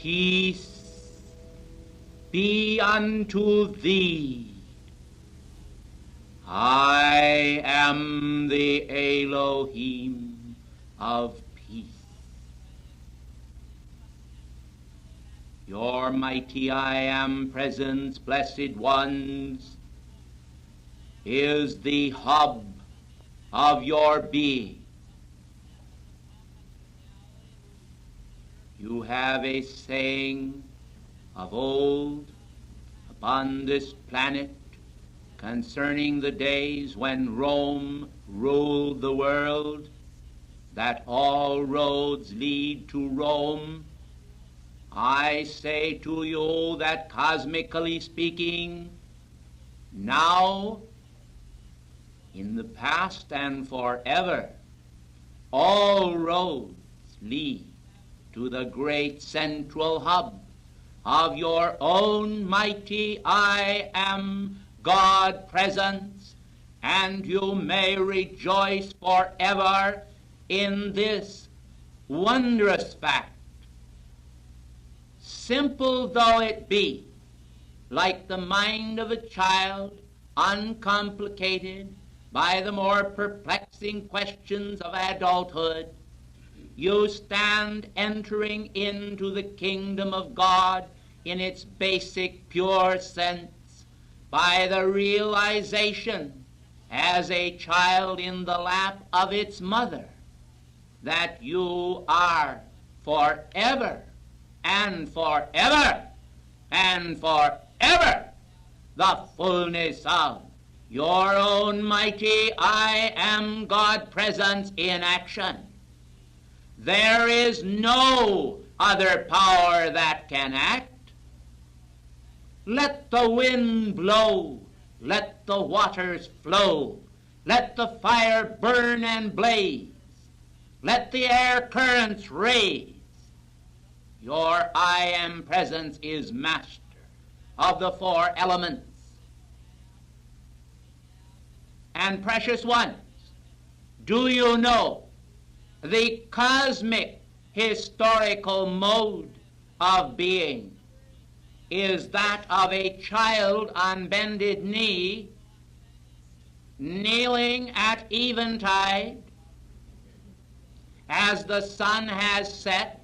Peace be unto thee. I am the Elohim of peace. Your mighty I am presence, blessed ones, is the hub of your being. You have a saying of old upon this planet concerning the days when Rome ruled the world, that all roads lead to Rome. I say to you that, cosmically speaking, now, in the past and forever, all roads lead to the great central hub of your own mighty I am God presence, and you may rejoice forever in this wondrous fact. Simple though it be, like the mind of a child, uncomplicated by the more perplexing questions of adulthood, you stand entering into the kingdom of God in its basic, pure sense by the realization as a child in the lap of its mother that you are forever and forever and forever the fullness of your own mighty I am God presence in action. There is no other power that can act. Let the wind blow, let the waters flow, let the fire burn and blaze, let the air currents raise. Your I am presence is master of the four elements. And precious ones, do you know the cosmic historical mode of being is that of a child on bended knee, kneeling at eventide, as the sun has set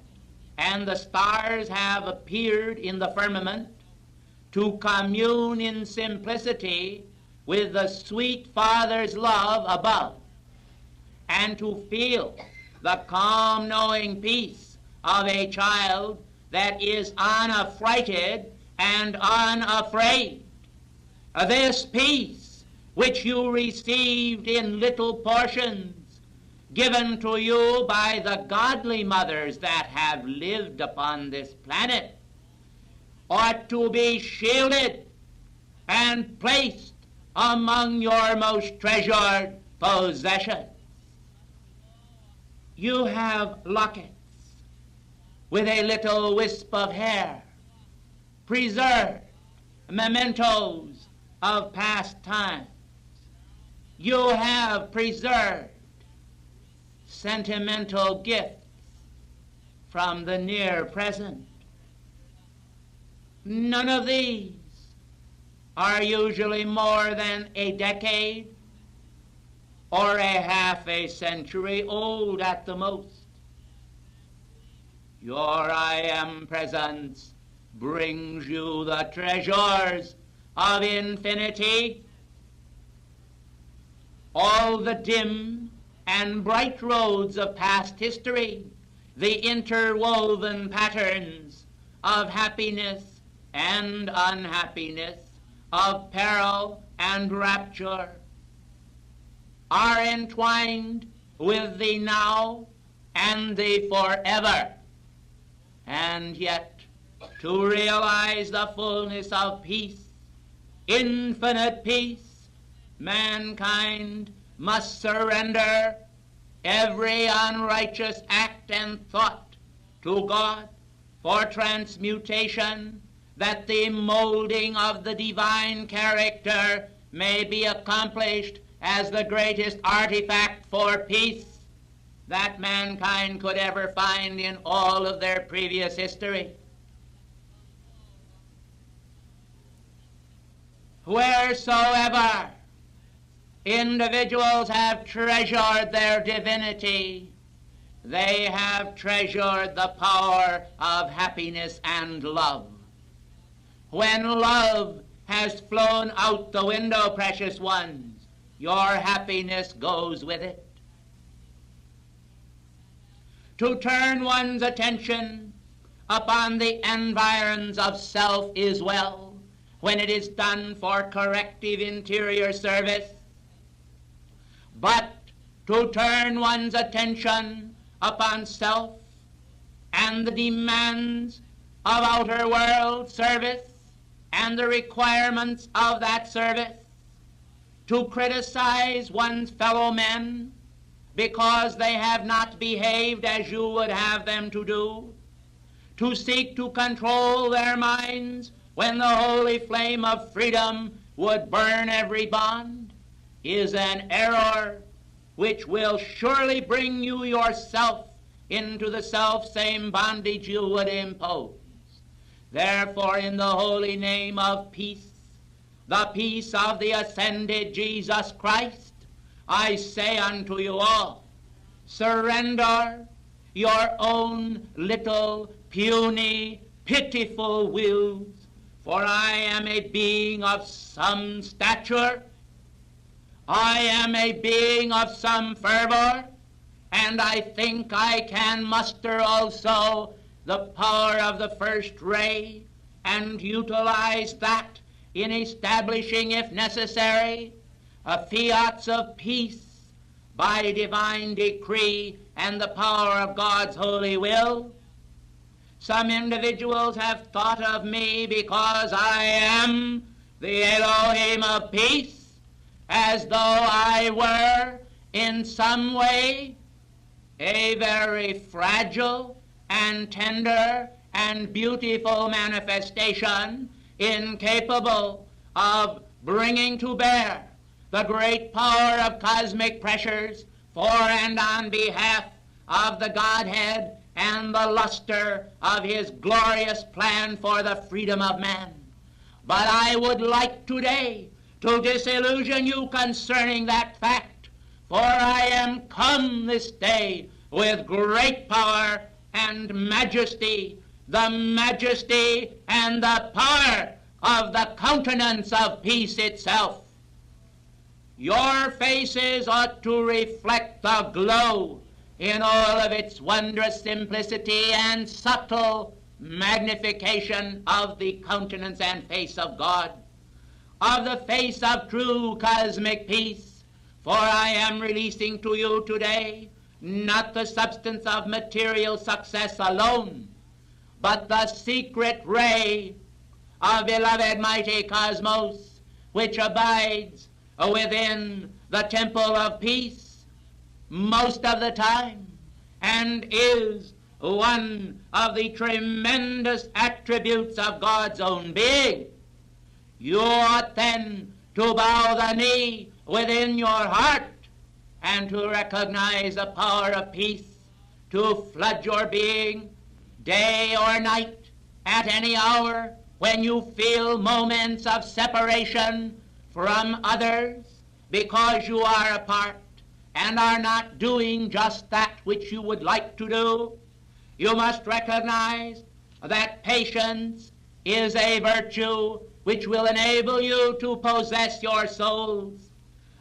and the stars have appeared in the firmament, to commune in simplicity with the sweet Father's love above, and to feel the calm knowing peace of a child that is unaffrighted and unafraid. This peace which you received in little portions, given to you by the godly mothers that have lived upon this planet, ought to be shielded and placed among your most treasured possessions. You have lockets with a little wisp of hair, preserved mementos of past times. You have preserved sentimental gifts from the near present. None of these are usually more than a decade or a half a century old at the most. Your I am presence brings you the treasures of infinity, all the dim and bright roads of past history, the interwoven patterns of happiness and unhappiness, of peril and rapture, are entwined with the now and the forever. And yet, to realize the fullness of peace, infinite peace, mankind must surrender every unrighteous act and thought to God for transmutation, that the molding of the divine character may be accomplished as the greatest artifact for peace that mankind could ever find in all of their previous history. Wheresoever individuals have treasured their divinity, they have treasured the power of happiness and love. When love has flown out the window, precious ones, your happiness goes with it. To turn one's attention upon the environs of self is well, when it is done for corrective interior service. But to turn one's attention upon self and the demands of outer world service and the requirements of that service, to criticize one's fellow men because they have not behaved as you would have them to do, to seek to control their minds when the holy flame of freedom would burn every bond, is an error which will surely bring you yourself into the self-same bondage you would impose. Therefore, in the holy name of peace, the peace of the ascended Jesus Christ, I say unto you all, surrender your own little, puny, pitiful wills, for I am a being of some stature, I am a being of some fervor, and I think I can muster also the power of the first ray and utilize that in establishing, if necessary, fiats of peace by divine decree and the power of God's holy will. Some individuals have thought of me, because I am the Elohim of peace, as though I were in some way a very fragile and tender and beautiful manifestation, incapable of bringing to bear the great power of cosmic pressures for and on behalf of the Godhead and the luster of his glorious plan for the freedom of man. But I would like today to disillusion you concerning that fact, for I am come this day with great power and majesty, the majesty and the power of the countenance of peace itself. Your faces ought to reflect the glow in all of its wondrous simplicity and subtle magnification of the countenance and face of God, of the face of true cosmic peace. For I am releasing to you today not the substance of material success alone, but the secret ray of beloved mighty cosmos, which abides within the temple of peace most of the time, and is one of the tremendous attributes of God's own being. You ought then to bow the knee within your heart and to recognize the power of peace to flood your being day or night, at any hour when you feel moments of separation from others because you are apart and are not doing just that which you would like to do. You must recognize that patience is a virtue which will enable you to possess your souls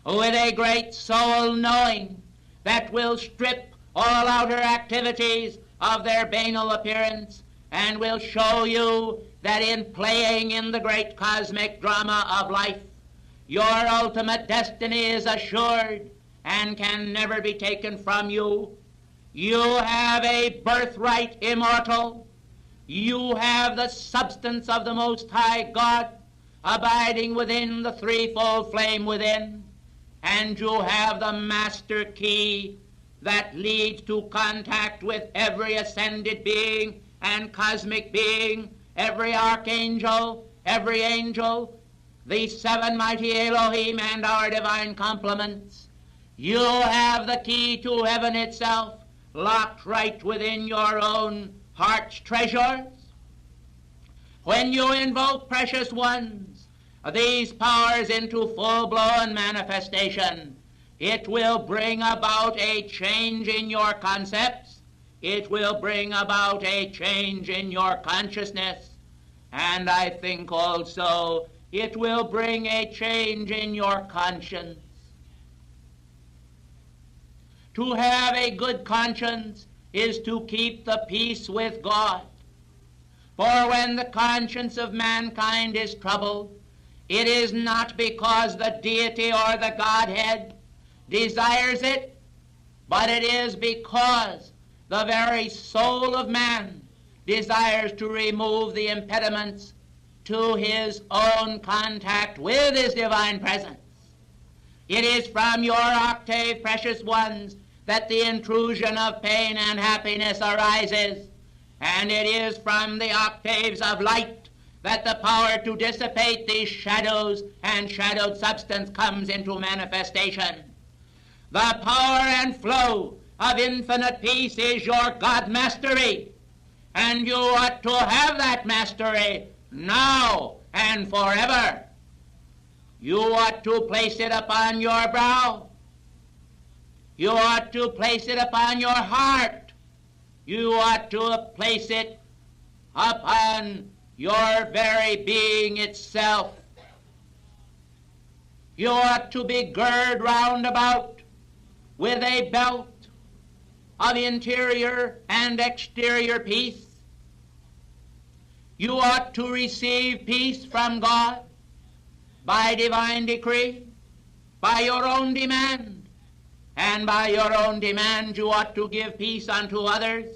with a great soul knowing that will strip all outer activities of their banal appearance and will show you that in playing in the great cosmic drama of life, your ultimate destiny is assured and can never be taken from you. You have a birthright immortal. You have the substance of the Most High God abiding within the threefold flame within, and you have the master key that leads to contact with every ascended being and cosmic being, every archangel, every angel, the seven mighty Elohim and our divine complements. You have the key to heaven itself locked right within your own heart's treasures. When you invoke, precious ones, these powers into full-blown manifestation, it will bring about a change in your concepts. It will bring about a change in your consciousness. And I think also it will bring a change in your conscience. To have a good conscience is to keep the peace with God. For when the conscience of mankind is troubled, it is not because the deity or the Godhead desires it, but it is because the very soul of man desires to remove the impediments to his own contact with his divine presence. It is from your octave, precious ones, that the intrusion of pain and happiness arises, and it is from the octaves of light that the power to dissipate these shadows and shadowed substance comes into manifestation. The power and flow of infinite peace is your God mastery, and you ought to have that mastery now and forever. You ought to place it upon your brow. You ought to place it upon your heart. You ought to place it upon your very being itself. You ought to be girded round about with a belt of interior and exterior peace. You ought to receive peace from God by divine decree, by your own demand. And by your own demand you ought to give peace unto others.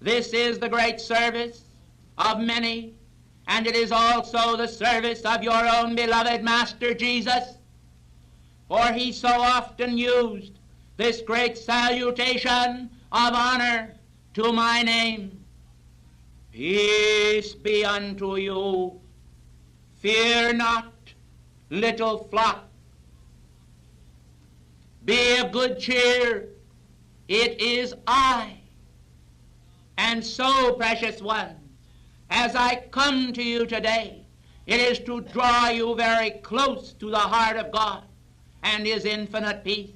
This is the great service of many, and it is also the service of your own beloved Master Jesus. For he so often used this great salutation of honor to my name. Peace be unto you. Fear not, little flock. Be of good cheer. It is I. And so, precious ones, as I come to you today, it is to draw you very close to the heart of God and his infinite peace.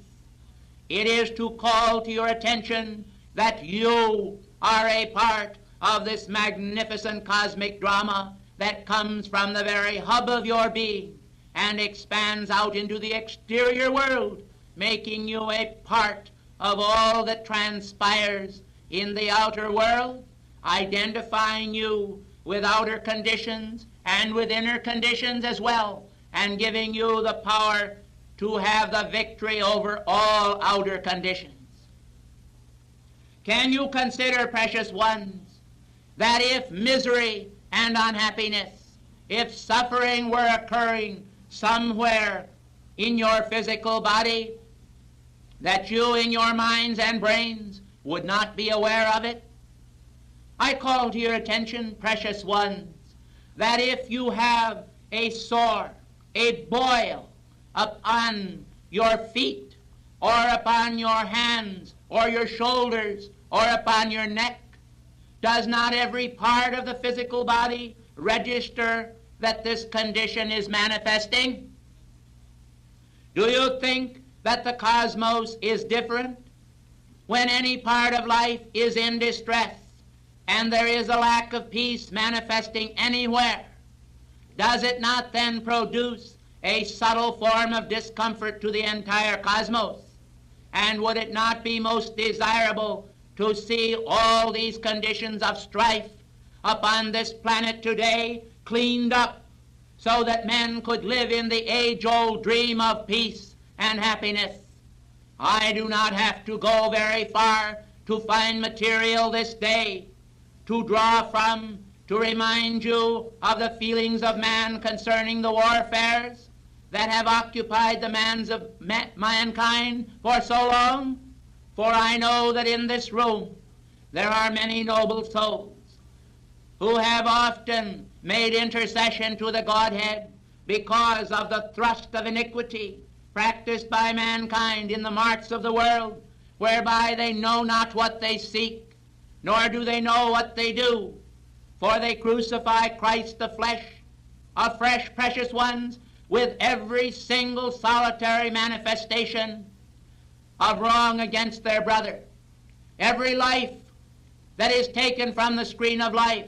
It is to call to your attention that you are a part of this magnificent cosmic drama that comes from the very hub of your being and expands out into the exterior world, making you a part of all that transpires in the outer world, identifying you with outer conditions and with inner conditions as well, and giving you the power to have the victory over all outer conditions. Can you consider, precious ones, that if misery and unhappiness, if suffering were occurring somewhere in your physical body, that you in your minds and brains would not be aware of it? I call to your attention, precious ones, that if you have a sore, a boil upon your feet, or upon your hands, or your shoulders, or upon your neck, does not every part of the physical body register that this condition is manifesting? Do you think that the cosmos is different when any part of life is in distress and there is a lack of peace manifesting anywhere? Does it not then produce a subtle form of discomfort to the entire cosmos? And would it not be most desirable to see all these conditions of strife upon this planet today cleaned up, so that men could live in the age-old dream of peace and happiness? I do not have to go very far to find material this day to draw from, to remind you of the feelings of man concerning the warfares that have occupied the minds of mankind for so long. For I know that in this room there are many noble souls who have often made intercession to the Godhead because of the thrust of iniquity practiced by mankind in the marts of the world, whereby they know not what they seek, nor do they know what they do. For they crucify Christ the flesh afresh, precious ones, with every single solitary manifestation of wrong against their brother. Every life that is taken from the screen of life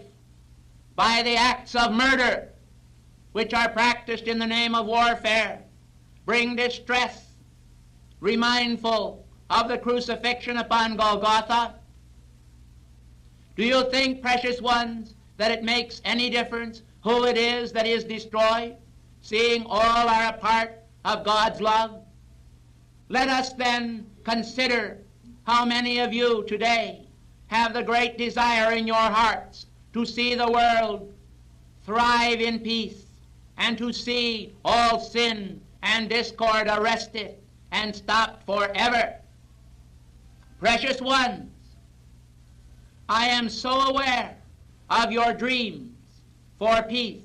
by the acts of murder, which are practiced in the name of warfare, bring distress, remindful of the crucifixion upon Golgotha. Do you think, precious ones, that it makes any difference who it is that is destroyed, seeing all are a part of God's love? Let us then consider how many of you today have the great desire in your hearts to see the world thrive in peace, and to see all sin and discord arrested and stopped forever. Precious ones, I am so aware of your dreams for peace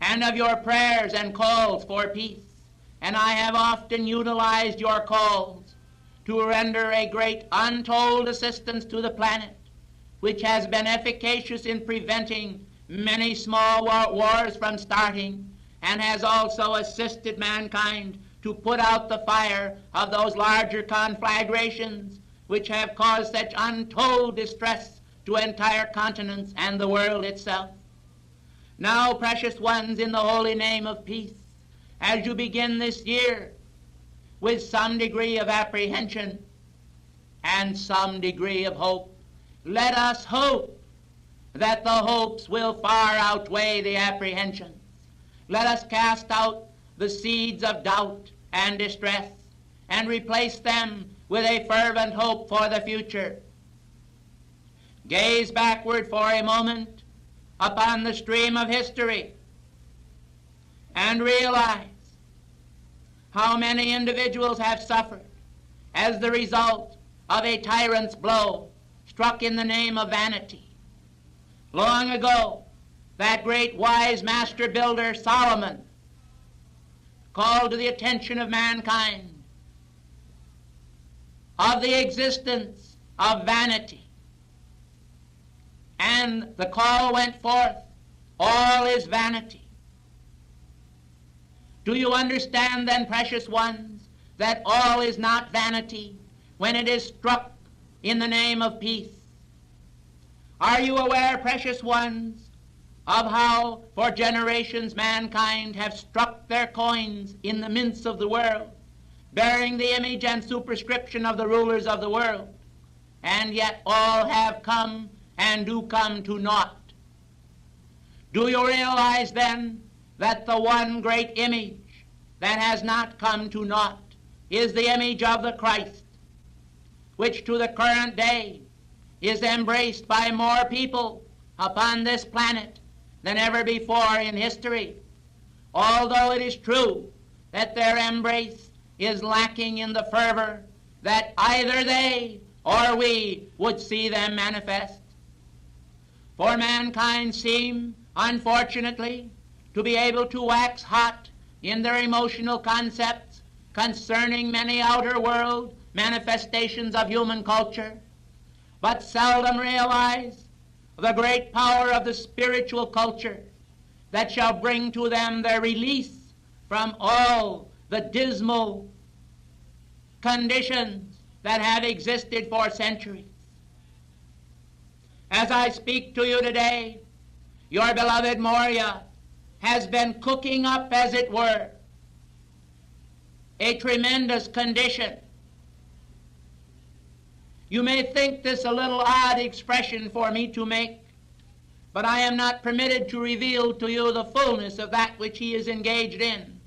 and of your prayers and calls for peace, and I have often utilized your calls to render a great untold assistance to the planet, which has been efficacious in preventing many small wars from starting, and has also assisted mankind to put out the fire of those larger conflagrations which have caused such untold distress to entire continents and the world itself. Now, precious ones, in the holy name of peace, as you begin this year with some degree of apprehension and some degree of hope, let us hope that the hopes will far outweigh the apprehensions. Let us cast out the seeds of doubt and distress and replace them with a fervent hope for the future. Gaze backward for a moment upon the stream of history and realize how many individuals have suffered as the result of a tyrant's blow struck in the name of vanity. Long ago, that great wise master builder Solomon called to the attention of mankind of the existence of vanity. And the call went forth, all is vanity. Do you understand then, precious ones, that all is not vanity when it is struck in the name of peace? Are you aware, precious ones, of how for generations mankind have struck their coins in the mints of the world, bearing the image and superscription of the rulers of the world, and yet all have come and do come to naught? Do you realize then that the one great image that has not come to naught is the image of the Christ, which to the current day is embraced by more people upon this planet than ever before in history, although it is true that their embrace is lacking in the fervor that either they or we would see them manifest. For mankind seem, unfortunately, to be able to wax hot in their emotional concepts concerning many outer world manifestations of human culture, but seldom realize the great power of the spiritual culture that shall bring to them their release from all the dismal conditions that have existed for centuries. As I speak to you today, your beloved Morya has been cooking up, as it were, a tremendous condition. You may think this a little odd expression for me to make, but I am not permitted to reveal to you the fullness of that which he is engaged in.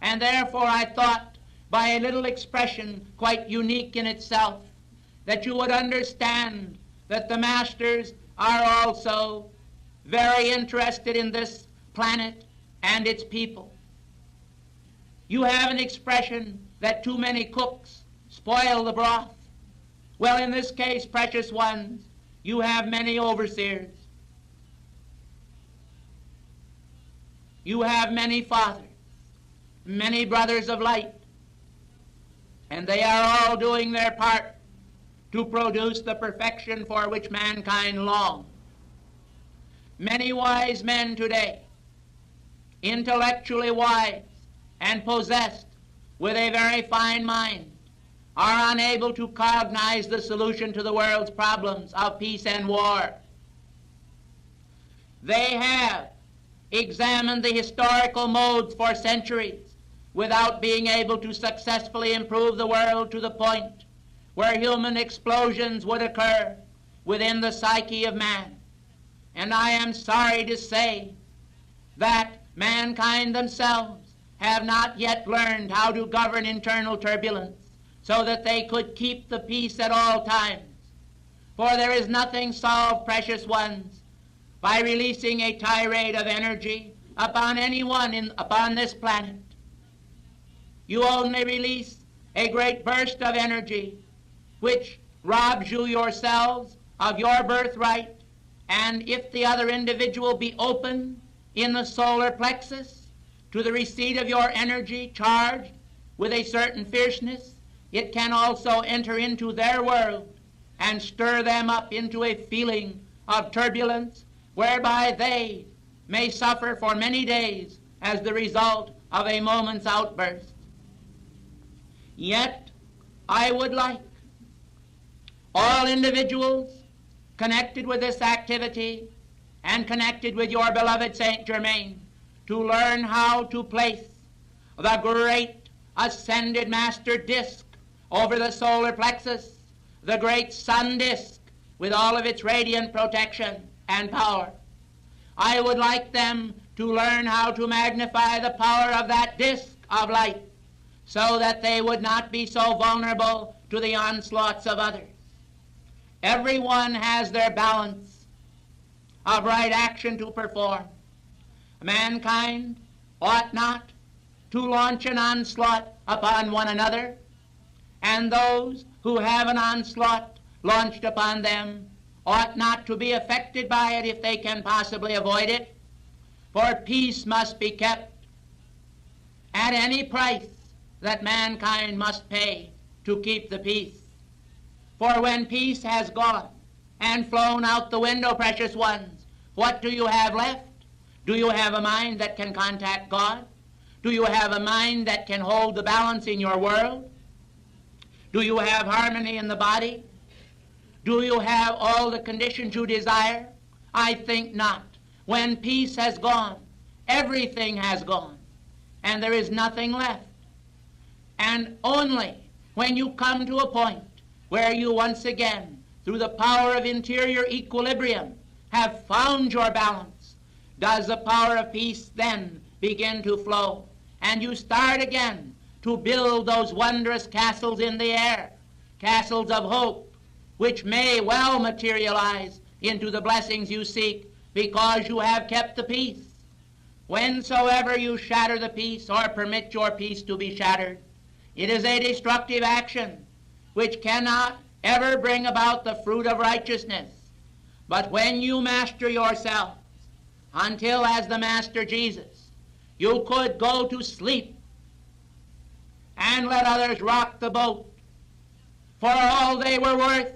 And therefore I thought, by a little expression quite unique in itself, that you would understand that the masters are also very interested in this planet and its people. You have an expression that too many cooks spoil the broth. Well, in this case, precious ones, you have many overseers. You have many fathers, many brothers of light, and they are all doing their part to produce the perfection for which mankind longs. Many wise men today intellectually wise and possessed with a very fine mind, are unable to cognize the solution to the world's problems of peace and war. They have examined the historical modes for centuries without being able to successfully improve the world to the point where human explosions would occur within the psyche of man. And I am sorry to say that mankind themselves have not yet learned how to govern internal turbulence so that they could keep the peace at all times. For there is nothing solved, precious ones, by releasing a tirade of energy upon anyone upon this planet. You only release a great burst of energy which robs you yourselves of your birthright, and if the other individual be open in the solar plexus to the receipt of your energy charged with a certain fierceness, it can also enter into their world and stir them up into a feeling of turbulence whereby they may suffer for many days as the result of a moment's outburst. Yet I would like all individuals connected with this activity and connected with your beloved Saint Germain to learn how to place the great ascended master disk over the solar plexus, the great sun disk with all of its radiant protection and power. I would like them to learn how to magnify the power of that disk of light so that they would not be so vulnerable to the onslaughts of others. Everyone has their balance of right action to perform. Mankind ought not to launch an onslaught upon one another, and those who have an onslaught launched upon them ought not to be affected by it if they can possibly avoid it, for peace must be kept at any price that mankind must pay to keep the peace. For when peace has gone and flown out the window, precious ones, what do you have left? Do you have a mind that can contact God? Do you have a mind that can hold the balance in your world? Do you have harmony in the body? Do you have all the conditions you desire? I think not. When peace has gone, everything has gone, and there is nothing left. And only when you come to a point where you once again, through the power of interior equilibrium, have found your balance, does the power of peace then begin to flow, and you start again to build those wondrous castles in the air, castles of hope, which may well materialize into the blessings you seek because you have kept the peace. Whensoever you shatter the peace or permit your peace to be shattered, it is a destructive action which cannot ever bring about the fruit of righteousness. But when you master yourselves, until, as the Master Jesus, you could go to sleep and let others rock the boat for all they were worth,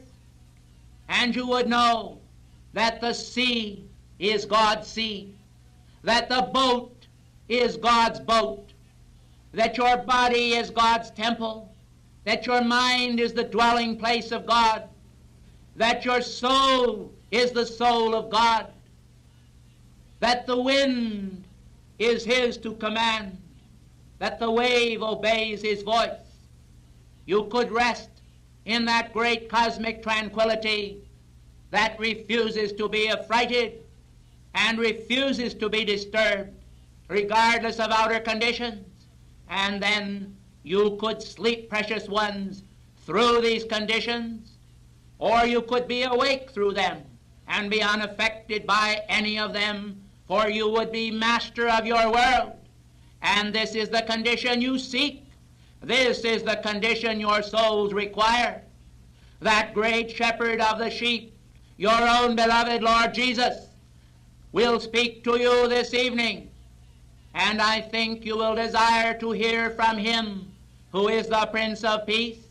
and you would know that the sea is God's sea, that the boat is God's boat, that your body is God's temple, that your mind is the dwelling place of God, that your soul is the soul of God, that the wind is His to command, that the wave obeys His voice. You could rest in that great cosmic tranquility that refuses to be affrighted and refuses to be disturbed, regardless of outer conditions. And then you could sleep, precious ones, through these conditions, or you could be awake through them and be unaffected by any of them, for you would be master of your world. And this is the condition you seek. This is the condition your souls require. That great shepherd of the sheep, your own beloved Lord Jesus, will speak to you this evening, and I think you will desire to hear from Him who is the Prince of Peace,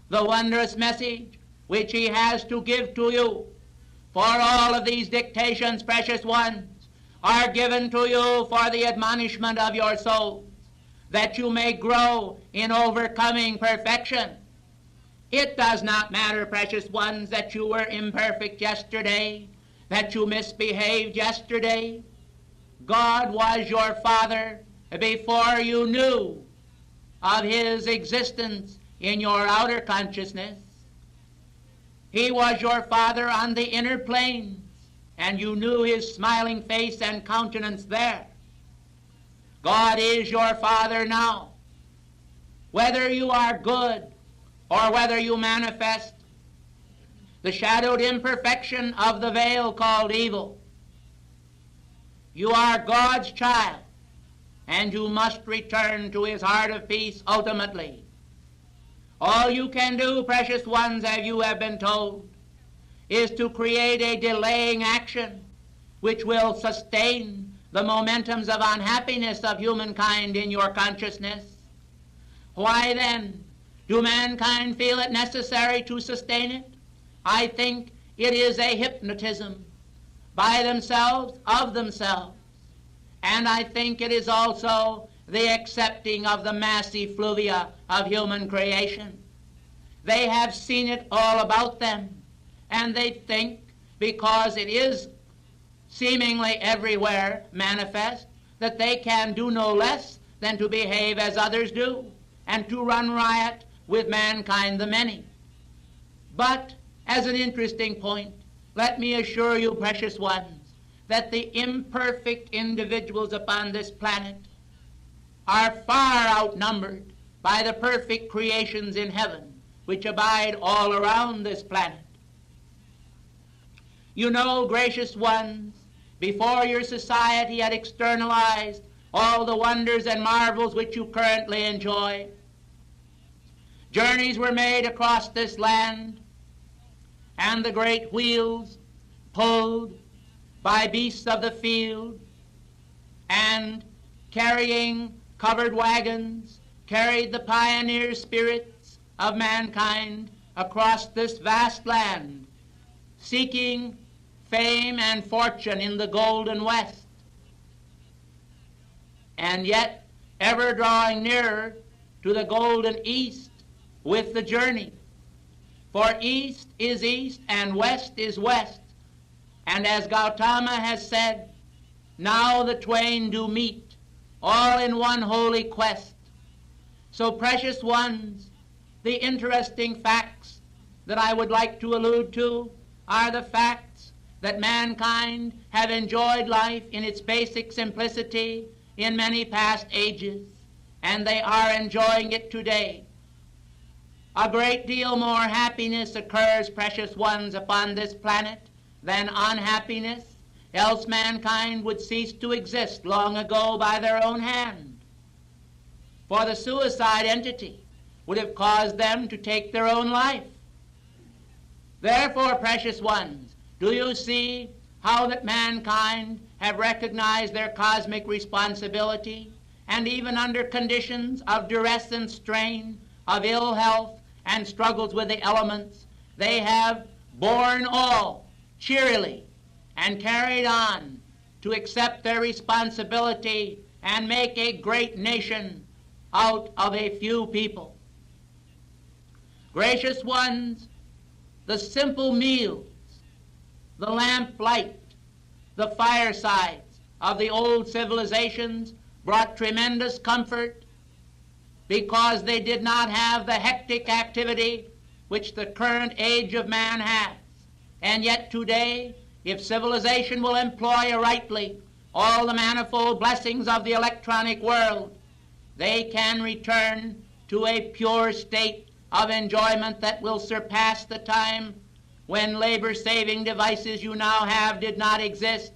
the wondrous message which He has to give to you. For all of these dictations, precious ones, are given to you for the admonishment of your souls, that you may grow in overcoming perfection. It does not matter, precious ones, that you were imperfect yesterday, that you misbehaved yesterday. God was your Father before you knew of His existence in your outer consciousness. He was your Father on the inner planes, and you knew His smiling face and countenance there. God is your Father now. Whether you are good or whether you manifest the shadowed imperfection of the veil called evil, you are God's child, and you must return to His heart of peace ultimately. All you can do, precious ones, as you have been told, is to create a delaying action which will sustain the momentums of unhappiness of humankind in your consciousness. Why then do mankind feel it necessary to sustain it? I think it is a hypnotism by themselves, of themselves. And I think it is also the accepting of the mass effluvia of human creation. They have seen it all about them, and they think, because it is seemingly everywhere manifest, that they can do no less than to behave as others do, and to run riot with mankind the many. But, as an interesting point, let me assure you, precious ones, that the imperfect individuals upon this planet are far outnumbered by the perfect creations in heaven, which abide all around this planet. You know, gracious ones, before your society had externalized all the wonders and marvels which you currently enjoy, journeys were made across this land, and the great wheels pulled by beasts of the field, and carrying covered wagons carried the pioneer spirits of mankind across this vast land, seeking fame and fortune in the golden west, and yet ever drawing nearer to the golden east with the journey. For east is east and west is west, and as Gautama has said, now the twain do meet, all in one holy quest. So, precious ones, the interesting facts that I would like to allude to are the facts that mankind have enjoyed life in its basic simplicity in many past ages, and they are enjoying it today. A great deal more happiness occurs, precious ones, upon this planet than unhappiness, else mankind would cease to exist long ago by their own hand. For the suicide entity would have caused them to take their own life. Therefore, precious ones, do you see how that mankind have recognized their cosmic responsibility, and even under conditions of duress and strain, of ill health and struggles with the elements, they have borne all cheerily and carried on to accept their responsibility and make a great nation out of a few people. Gracious ones, the simple meals, the lamplight, the firesides of the old civilizations brought tremendous comfort because they did not have the hectic activity which the current age of man has. And yet today, if civilization will employ rightly all the manifold blessings of the electronic world, they can return to a pure state of enjoyment that will surpass the time when labor-saving devices you now have did not exist.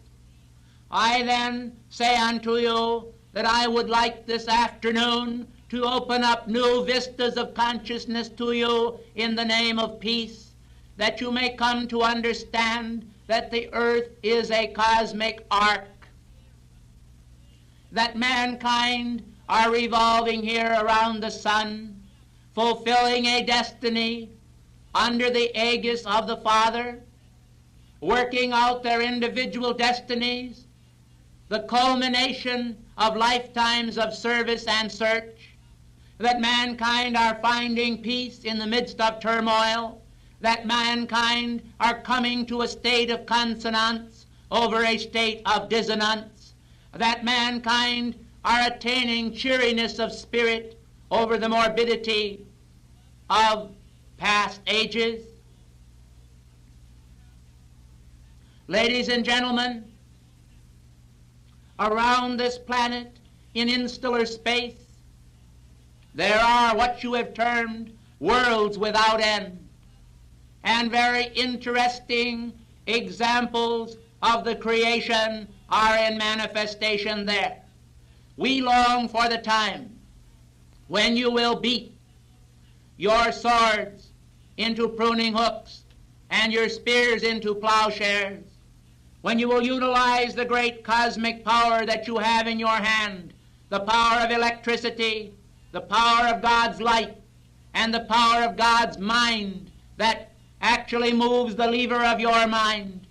I then say unto you that I would like this afternoon to open up new vistas of consciousness to you in the name of peace, that you may come to understand that the earth is a cosmic ark, that mankind are revolving here around the sun, fulfilling a destiny under the aegis of the Father, working out their individual destinies the culmination of lifetimes of service and search, that mankind are finding peace in the midst of turmoil, that mankind are coming to a state of consonance over a state of dissonance, that mankind are attaining cheeriness of spirit over the morbidity of past ages. Ladies and gentlemen, around this planet in insular space, there are what you have termed worlds without end, and very interesting examples of the creation are in manifestation there. We long for the time when you will beat your swords into pruning hooks and your spears into plowshares, when you will utilize the great cosmic power that you have in your hand, the power of electricity, the power of God's light, and the power of God's mind that actually moves the lever of your mind.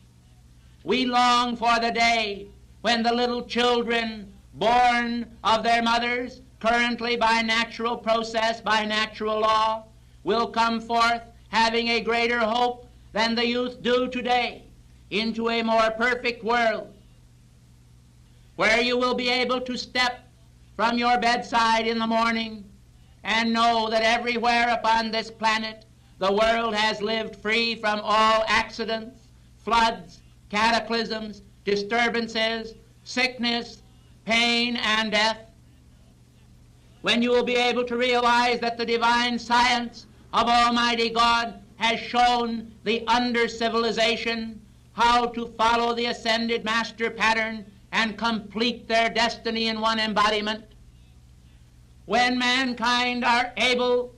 We long for the day when the little children born of their mothers, currently by natural process, by natural law, will come forth having a greater hope than the youth do today into a more perfect world, where you will be able to step from your bedside in the morning and know that everywhere upon this planet the world has lived free from all accidents, floods, cataclysms, disturbances, sickness, pain, and death. When you will be able to realize that the divine science of Almighty God has shown the under-civilization how to follow the ascended master pattern and complete their destiny in one embodiment. When mankind are able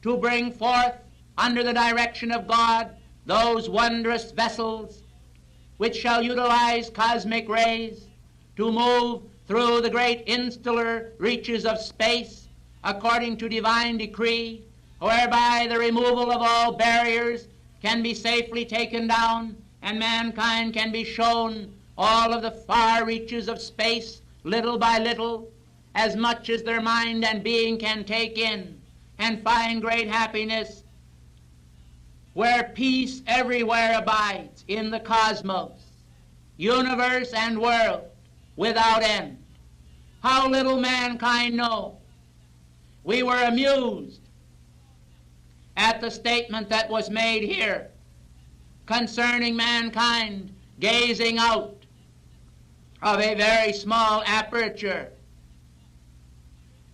to bring forth under the direction of God those wondrous vessels which shall utilize cosmic rays to move through the great insular reaches of space according to divine decree, whereby the removal of all barriers can be safely taken down and mankind can be shown all of the far reaches of space little by little, as much as their mind and being can take in, and find great happiness where peace everywhere abides in the cosmos, universe and world without end. How little mankind know. We were amused at the statement that was made here concerning mankind gazing out of a very small aperture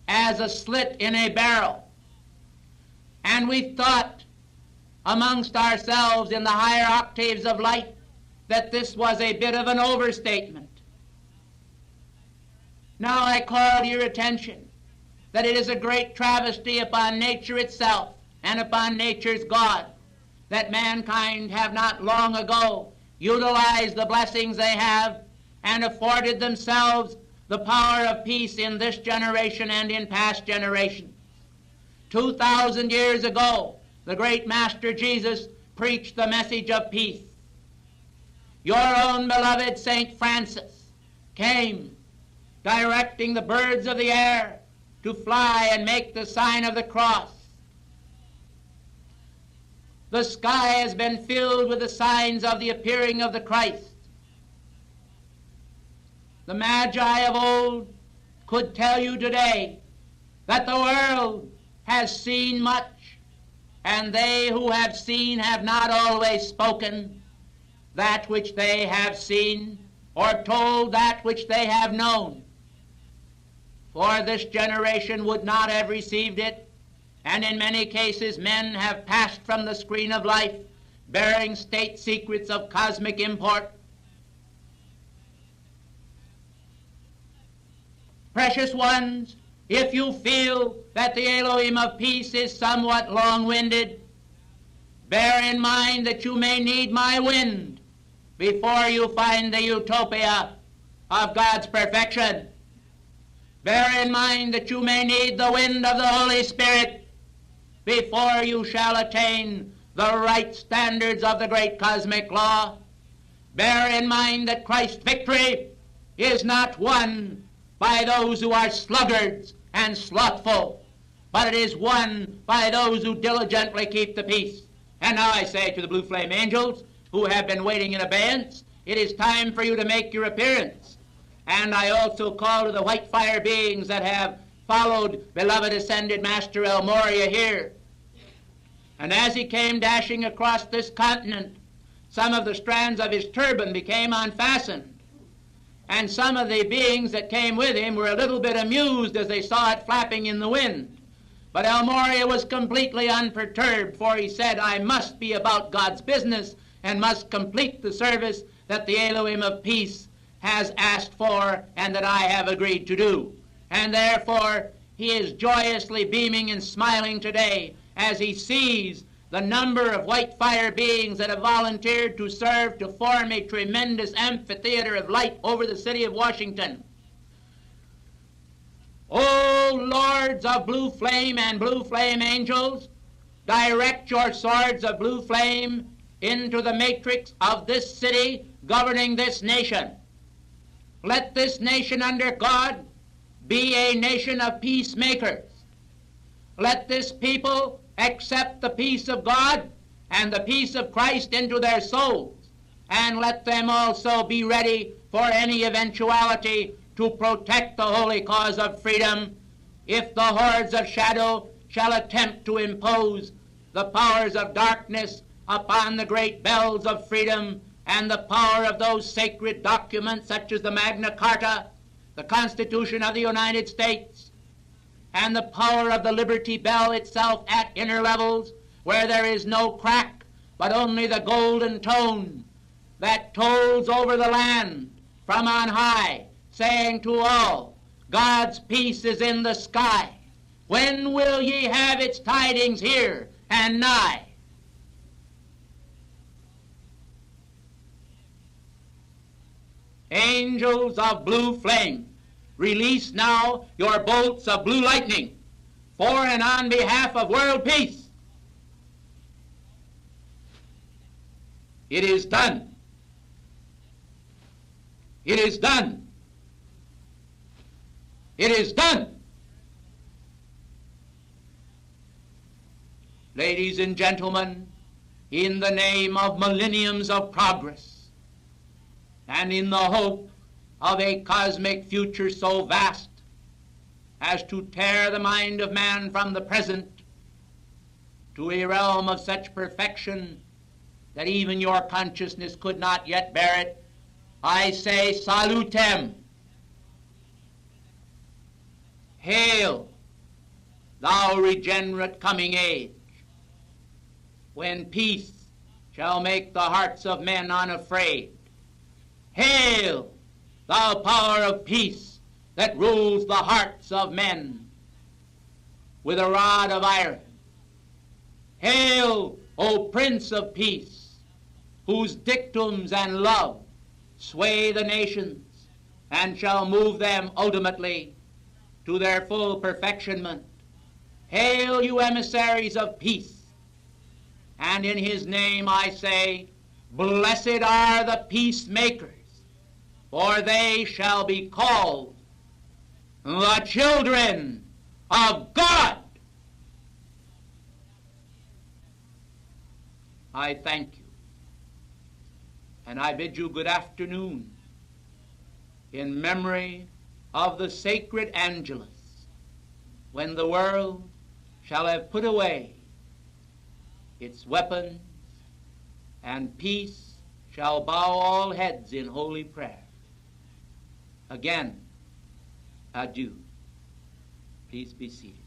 as a slit in a barrel. And we thought amongst ourselves in the higher octaves of light that this was a bit of an overstatement. Now I call to your attention that it is a great travesty upon nature itself and upon nature's God that mankind have not long ago utilized the blessings they have and afforded themselves the power of peace in this generation and in past generations. 2,000 years ago, the great Master Jesus preached the message of peace. Your own beloved St. Francis came directing the birds of the air to fly and make the sign of the cross. The sky has been filled with the signs of the appearing of the Christ. The Magi of old could tell you today that the world has seen much, and they who have seen have not always spoken that which they have seen, or told that which they have known. For this generation would not have received it, and in many cases men have passed from the screen of life bearing state secrets of cosmic import. Precious ones, if you feel that the Elohim of peace is somewhat long-winded, bear in mind that you may need my wind before you find the utopia of God's perfection. Bear in mind that you may need the wind of the Holy Spirit before you shall attain the right standards of the great cosmic law. Bear in mind that Christ's victory is not won by those who are sluggards and slothful, but it is won by those who diligently keep the peace. And now I say to the blue flame angels who have been waiting in abeyance, it is time for you to make your appearance. And I also call to the white fire beings that have followed beloved ascended Master El Morya here. And as he came dashing across this continent, some of the strands of his turban became unfastened. And some of the beings that came with him were a little bit amused as they saw it flapping in the wind. But El Morya was completely unperturbed, for he said, I must be about God's business and must complete the service that the Elohim of peace has asked for and that I have agreed to do. And therefore he is joyously beaming and smiling today as he sees the number of white fire beings that have volunteered to serve to form a tremendous amphitheater of light over the city of Washington. O lords of blue flame and blue flame angels, direct your swords of blue flame into the matrix of this city governing this nation. Let this nation under God be a nation of peacemakers. Let this people accept the peace of God and the peace of Christ into their souls, and let them also be ready for any eventuality to protect the holy cause of freedom if the hordes of shadow shall attempt to impose the powers of darkness upon the great bells of freedom and the power of those sacred documents such as the Magna Carta, the Constitution of the United States, and the power of the Liberty Bell itself at inner levels where there is no crack but only the golden tone that tolls over the land from on high, saying to all, God's peace is in the sky. When will ye have its tidings here and nigh? Angels of blue flame, release now your bolts of blue lightning for and on behalf of world peace. It is done. It is done. It is done. Ladies and gentlemen, in the name of millenniums of progress, and in the hope of a cosmic future so vast as to tear the mind of man from the present to a realm of such perfection that even your consciousness could not yet bear it, I say salutem. Hail, thou regenerate coming age, when peace shall make the hearts of men unafraid. Hail, thou power of peace that rules the hearts of men with a rod of iron. Hail, O Prince of Peace, whose dictums and love sway the nations and shall move them ultimately to their full perfectionment. Hail, you emissaries of peace, and in his name I say, blessed are the peacemakers, for they shall be called the children of God. I thank you, and I bid you good afternoon in memory of the sacred Angelus, when the world shall have put away its weapons and peace shall bow all heads in holy prayer. Again, adieu. Please be seated.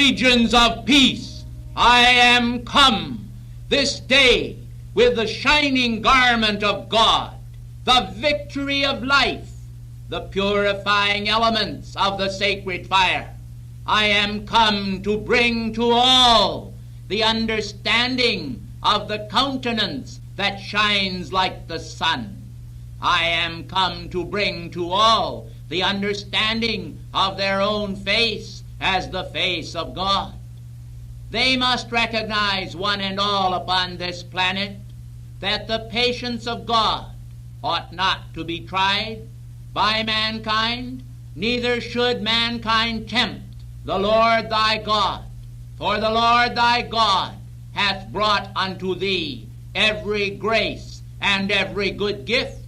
legions of peace, I am come this day with the shining garment of God, the victory of life, the purifying elements of the sacred fire. I am come to bring to all the understanding of the countenance that shines like the sun. I am come to bring to all the understanding of their own face as the face of God. They must recognize, one and all upon this planet, that the patience of God ought not to be tried by mankind, neither should mankind tempt the Lord thy God. For the Lord thy God hath brought unto thee every grace and every good gift,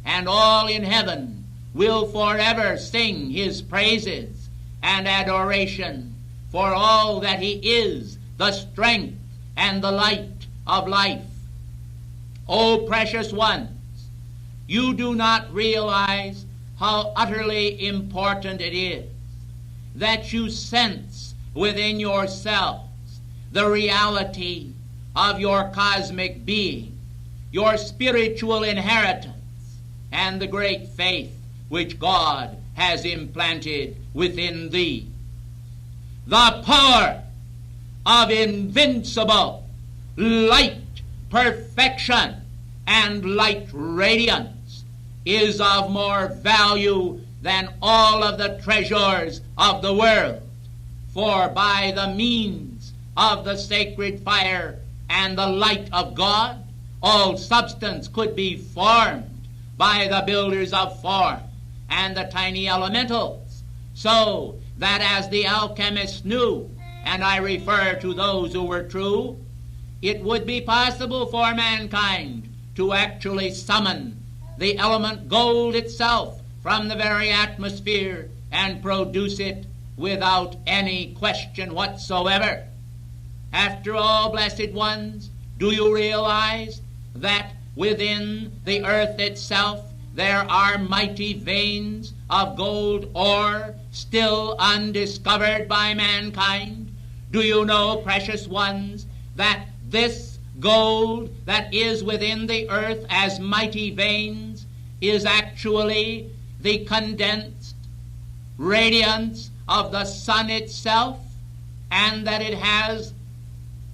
and all in heaven will forever sing his praises and adoration for all that he is, the strength and the light of life. O precious ones, you do not realize how utterly important it is that you sense within yourselves the reality of your cosmic being, your spiritual inheritance, and the great faith which God has implanted within thee. The power of invincible light perfection and light radiance is of more value than all of the treasures of the world. For by the means of the sacred fire and the light of God, all substance could be formed by the builders of form and the tiny elementals, so that as the alchemists knew, and I refer to those who were true, it would be possible for mankind to actually summon the element gold itself from the very atmosphere and produce it without any question whatsoever. After all, blessed ones, do you realize that within the earth itself there are mighty veins of gold ore still undiscovered by mankind? Do you know, precious ones, that this gold that is within the earth as mighty veins is actually the condensed radiance of the sun itself, and that it has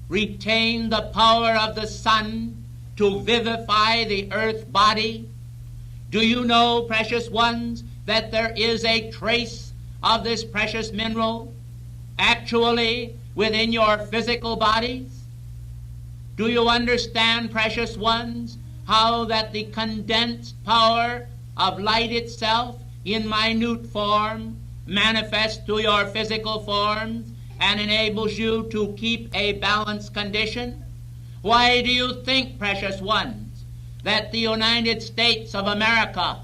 retained the power of the sun to vivify the earth body? Do you know, precious ones, that there is a trace of this precious mineral actually within your physical bodies? Do you understand, precious ones, how that the condensed power of light itself in minute form manifests to your physical forms and enables you to keep a balanced condition? Why do you think, precious ones, that the United States of America,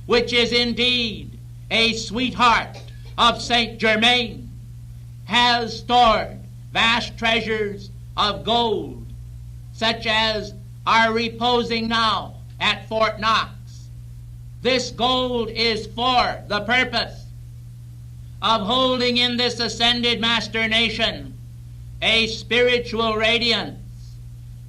which is indeed a sweetheart of Saint Germain, has stored vast treasures of gold, such as are reposing now at Fort Knox? This gold is for the purpose of holding in this ascended master nation a spiritual radiance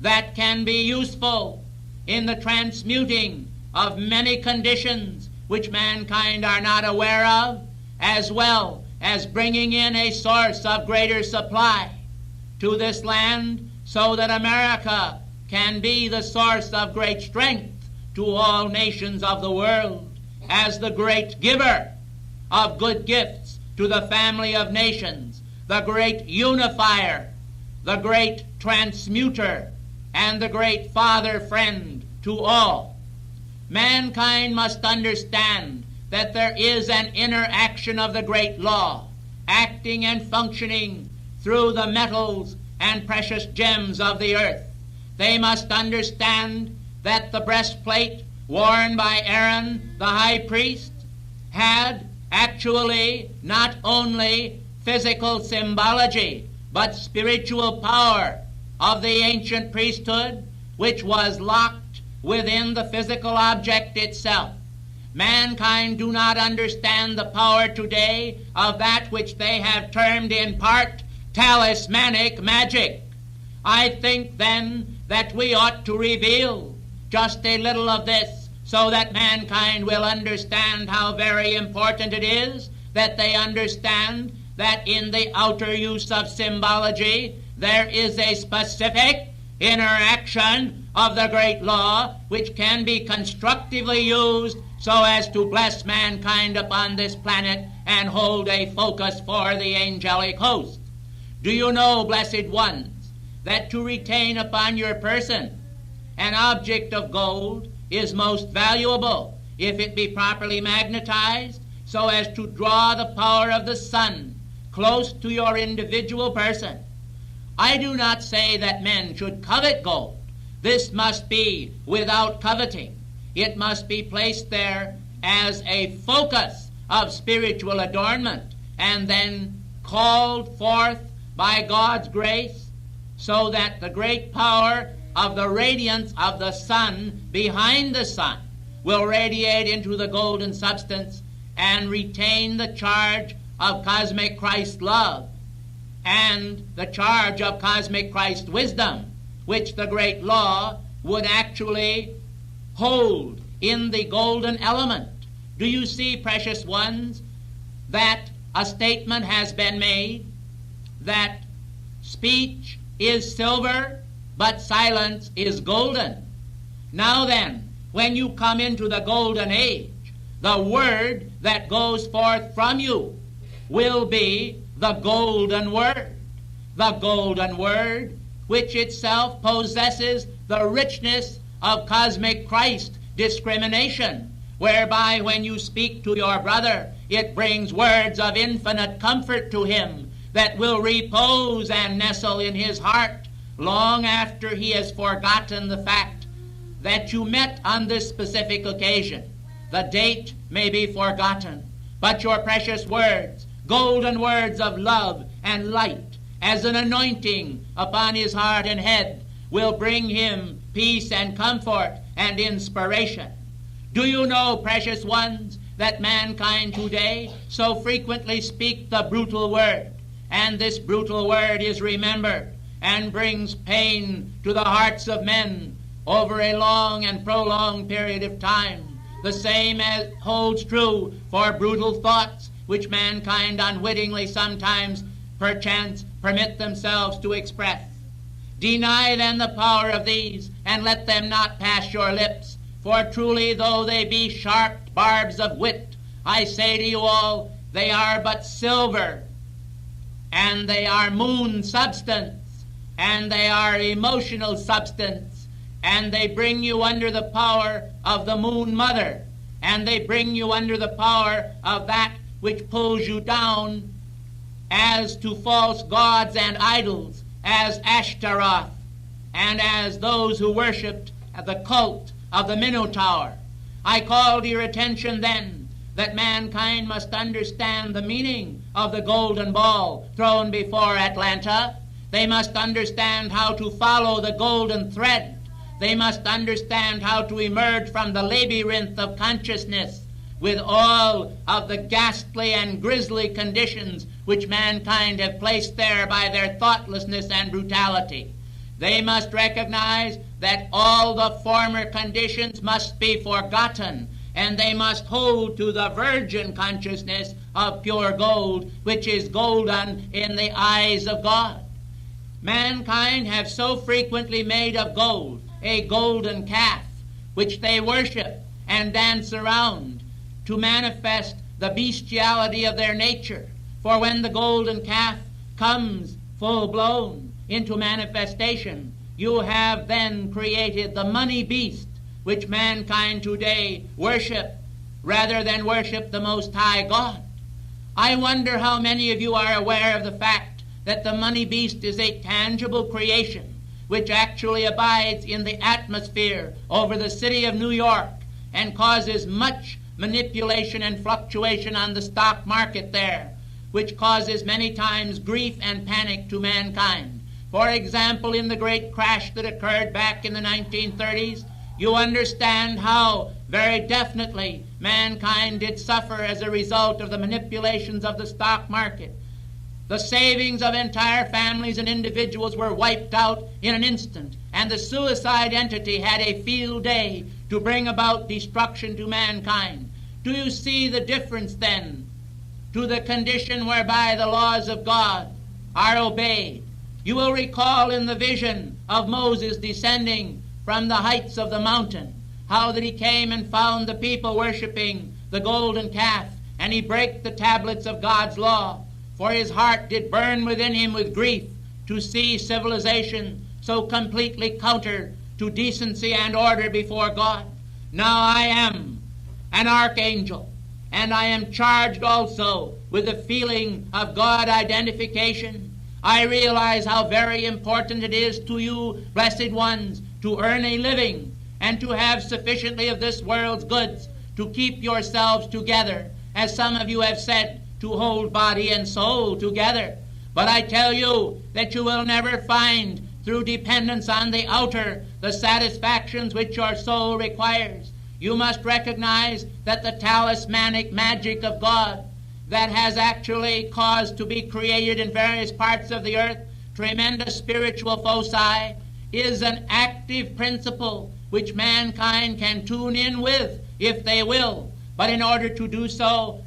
that can be useful in the transmuting of many conditions which mankind are not aware of, as well as bringing in a source of greater supply to this land, so that America can be the source of great strength to all nations of the world, as the great giver of good gifts to the family of nations, the great unifier, the great transmuter, and the great father friend to all. Mankind must understand that there is an inner action of the great law, acting and functioning through the metals and precious gems of the earth. They must understand that the breastplate worn by Aaron the high priest had actually not only physical symbology, but spiritual power of the ancient priesthood, which was locked within the physical object itself. Mankind do not understand the power today of that which they have termed in part talismanic magic. I think then that we ought to reveal just a little of this so that mankind will understand how very important it is that they understand that in the outer use of symbology there is a specific interaction of the great law which can be constructively used so as to bless mankind upon this planet and hold a focus for the angelic host. Do you know, blessed ones, that to retain upon your person an object of gold is most valuable if it be properly magnetized so as to draw the power of the sun close to your individual person? I do not say that men should covet gold. This must be without coveting. It must be placed there as a focus of spiritual adornment and then called forth by God's grace so that the great power of the radiance of the sun behind the sun will radiate into the golden substance and retain the charge of cosmic Christ love and the charge of cosmic Christ wisdom, which the great law would actually hold in the golden element. Do you see, precious ones, that a statement has been made that speech is silver, but silence is golden? Now then, when you come into the golden age, the word that goes forth from you will be the golden word which itself possesses the richness of cosmic Christ discrimination, whereby when you speak to your brother, it brings words of infinite comfort to him that will repose and nestle in his heart long after he has forgotten the fact that you met on this specific occasion. The date may be forgotten, but your precious words, golden words of love and light, as an anointing upon his heart and head, will bring him peace and comfort and inspiration. Do you know, precious ones, that mankind today so frequently speak the brutal word, and this brutal word is remembered and brings pain to the hearts of men over a long and prolonged period of time. The same as holds true for brutal thoughts which mankind unwittingly sometimes perchance permit themselves to express. Deny then the power of these, and let them not pass your lips, for truly though they be sharp barbs of wit, I say to you all, they are but silver, and they are moon substance, and they are emotional substance, and they bring you under the power of the moon mother, and they bring you under the power of that which pulls you down as to false gods and idols, as Ashtaroth, and as those who worshipped the cult of the Minotaur. I call to your attention then that mankind must understand the meaning of the golden ball thrown before Atlanta. They must understand how to follow the golden thread. They must understand how to emerge from the labyrinth of consciousness with all of the ghastly and grisly conditions which mankind have placed there by their thoughtlessness and brutality. They must recognize that all the former conditions must be forgotten, and they must hold to the virgin consciousness of pure gold, which is golden in the eyes of God. Mankind have so frequently made of gold a golden calf, which they worship and dance around to manifest the bestiality of their nature. For when the golden calf comes full-blown into manifestation, you have then created the money beast, which mankind today worship rather than worship the Most High God. I wonder how many of you are aware of the fact that the money beast is a tangible creation which actually abides in the atmosphere over the city of New York and causes much manipulation and fluctuation on the stock market there, which causes many times grief and panic to mankind. For example, in the great crash that occurred back in the 1930s, you understand how very definitely mankind did suffer as a result of the manipulations of the stock market. The savings of entire families and individuals were wiped out in an instant, and the suicide entity had a field day to bring about destruction to mankind. Do you see the difference then to the condition whereby the laws of God are obeyed? You will recall in the vision of Moses descending from the heights of the mountain, how that he came and found the people worshiping the golden calf, and he brake the tablets of God's law, for his heart did burn within him with grief to see civilization so completely counter to decency and order before God. Now I am an archangel, and I am charged also with the feeling of God identification. I realize how very important it is to you, blessed ones, to earn a living and to have sufficiently of this world's goods to keep yourselves together, as some of you have said, to hold body and soul together. But I tell you that you will never find, through dependence on the outer, the satisfactions which your soul requires. You must recognize that the talismanic magic of God that has actually caused to be created in various parts of the earth tremendous spiritual foci is an active principle which mankind can tune in with if they will. But in order to do so,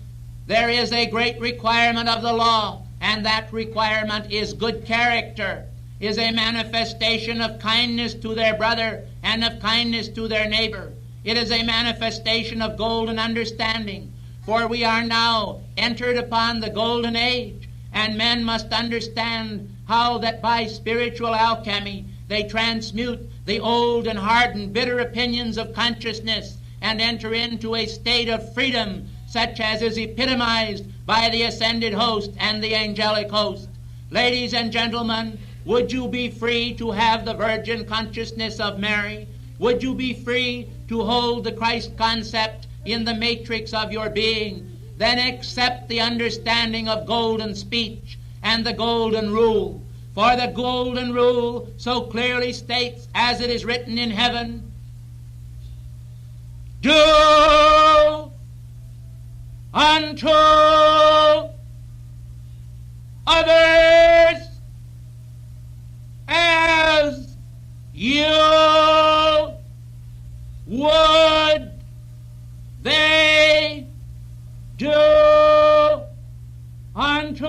there is a great requirement of the law, and that requirement is good character, is a manifestation of kindness to their brother and of kindness to their neighbor. It is a manifestation of golden understanding, for we are now entered upon the golden age, and men must understand how that by spiritual alchemy they transmute the old and hardened bitter opinions of consciousness and enter into a state of freedom such as is epitomized by the ascended host and the angelic host. Ladies and gentlemen, would you be free to have the virgin consciousness of Mary? Would you be free to hold the Christ concept in the matrix of your being? Then accept the understanding of golden speech and the golden rule. For the golden rule so clearly states, as it is written in heaven, do unto others as you would they do unto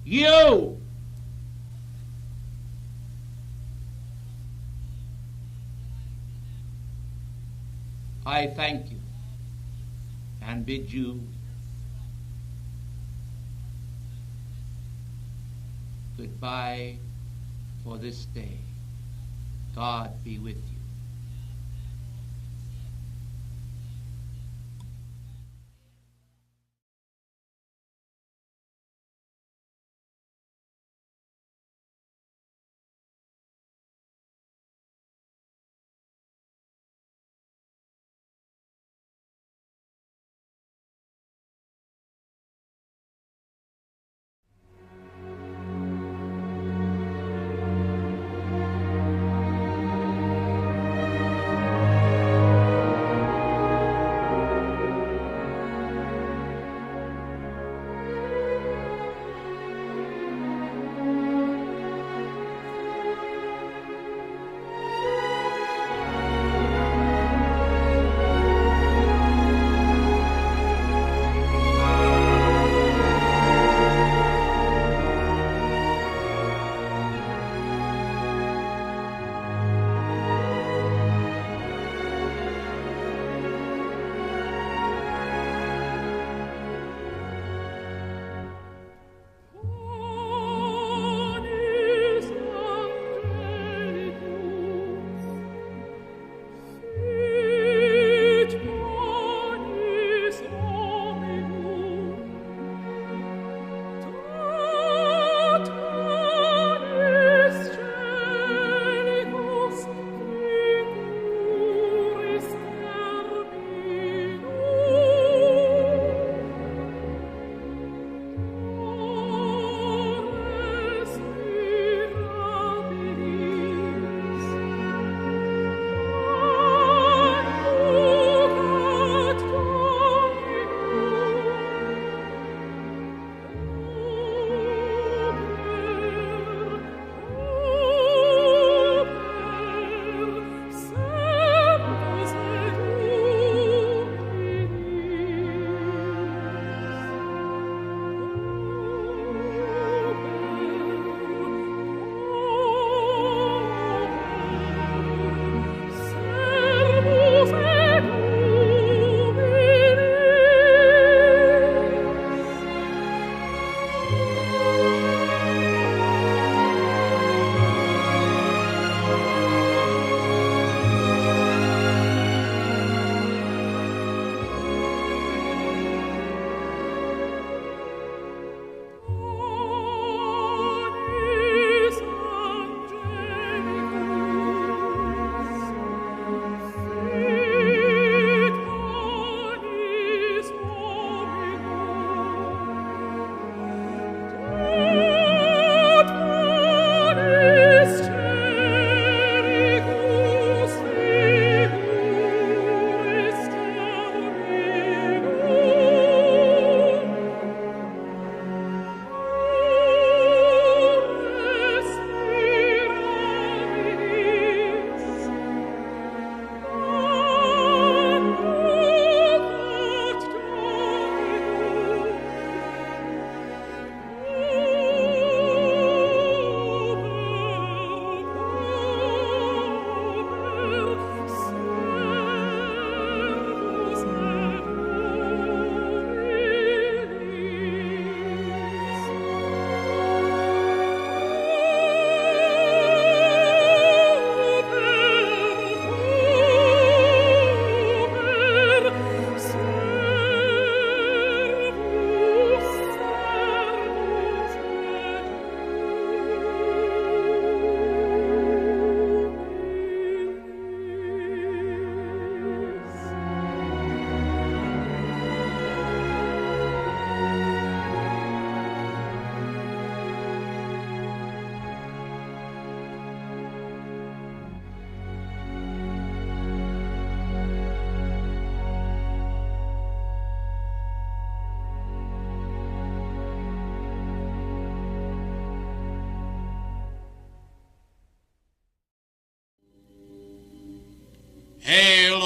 you. I thank you and bid you goodbye for this day. God be with you.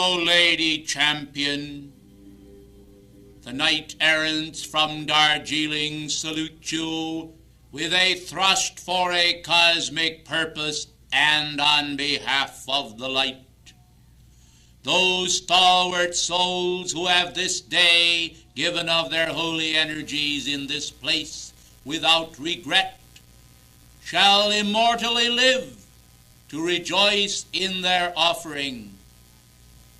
O Lady Champion, the knight-errants from Darjeeling salute you with a thrust for a cosmic purpose and on behalf of the light. Those stalwart souls who have this day given of their holy energies in this place without regret shall immortally live to rejoice in their offering.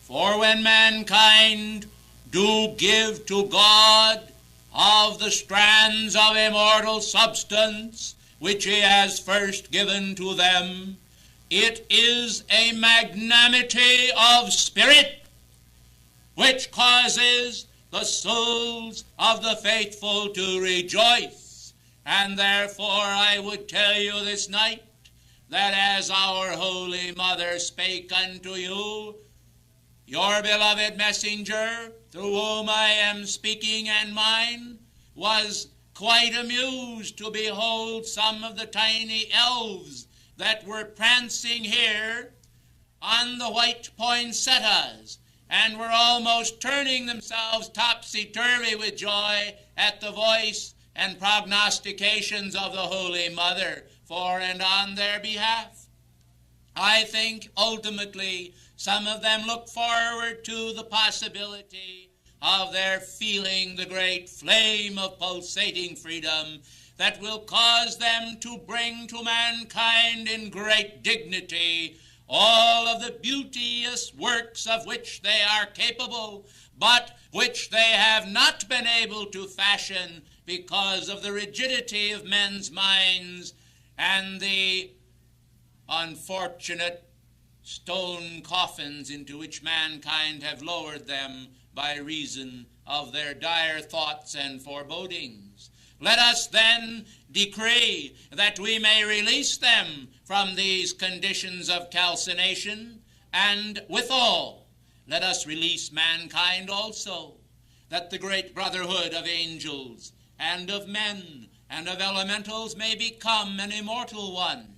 For when mankind do give to God of the strands of immortal substance which he has first given to them, it is a magnanimity of spirit which causes the souls of the faithful to rejoice. And therefore I would tell you this night that as our Holy Mother spake unto you, your beloved messenger, through whom I am speaking, and mine, was quite amused to behold some of the tiny elves that were prancing here on the white poinsettias, and were almost turning themselves topsy-turvy with joy at the voice and prognostications of the Holy Mother for and on their behalf. I think ultimately some of them look forward to the possibility of their feeling the great flame of pulsating freedom that will cause them to bring to mankind in great dignity all of the beauteous works of which they are capable, but which they have not been able to fashion because of the rigidity of men's minds and the unfortunate stone coffins into which mankind have lowered them by reason of their dire thoughts and forebodings. Let us then decree that we may release them from these conditions of calcination, and withal, let us release mankind also, that the great brotherhood of angels and of men and of elementals may become an immortal one,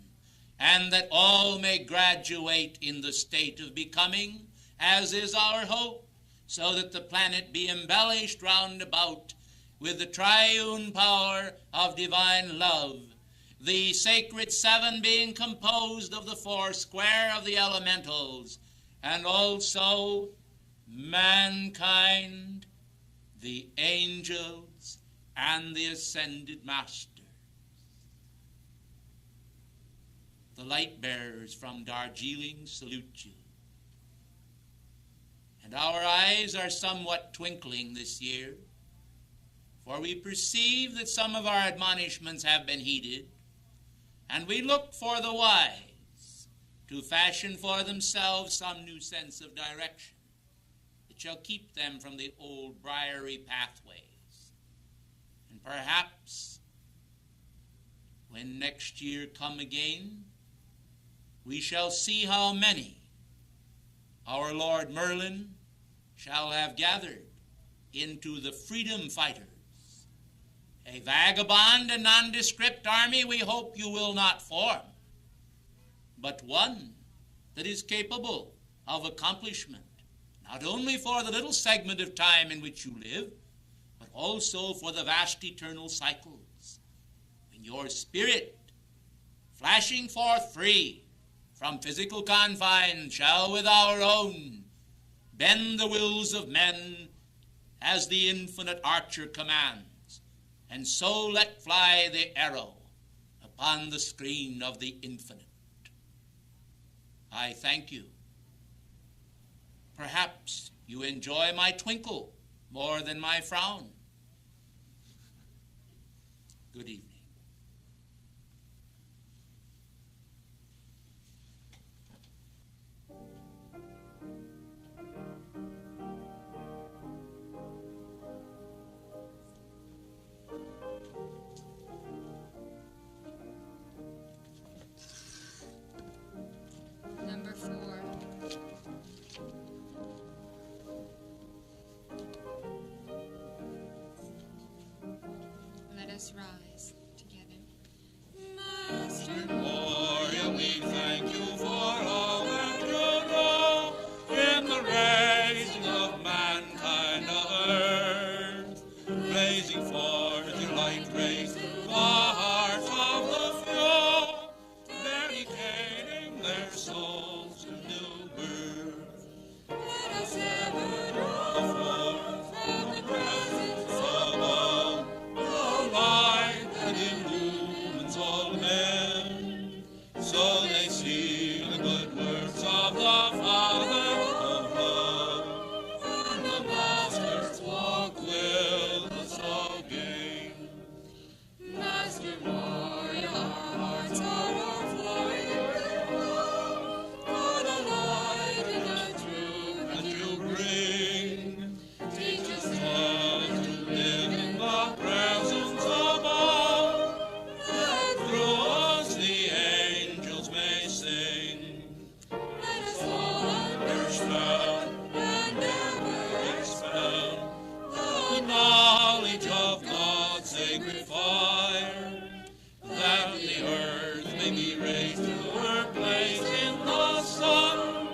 and that all may graduate in the state of becoming, as is our hope, so that the planet be embellished round about with the triune power of divine love, the sacred seven being composed of the four square of the elementals, and also mankind, the angels, and the ascended masters. The light bearers from Darjeeling salute you. And our eyes are somewhat twinkling this year, for we perceive that some of our admonishments have been heeded, and we look for the wise to fashion for themselves some new sense of direction that shall keep them from the old briary pathways. And perhaps when next year come again, we shall see how many our Lord Merlin shall have gathered into the freedom fighters. A vagabond and nondescript army we hope you will not form, but one that is capable of accomplishment, not only for the little segment of time in which you live, but also for the vast eternal cycles, when your spirit, flashing forth free from physical confines, shall with our own bend the wills of men as the infinite archer commands, and so let fly the arrow upon the screen of the infinite. I thank you. Perhaps you enjoy my twinkle more than my frown. Good evening. Number 4. Let us rise. so they see the good works of the Father above. And the Master's walk will us all gain. Master Morya, our hearts are overflowing with love for the light and the truth that you bring. teach us Us to live in the presence above. that Through us the angels may sing. let us all Understand and never expand the the knowledge of God's sacred fire, that the earth may be raised to her place in the sun,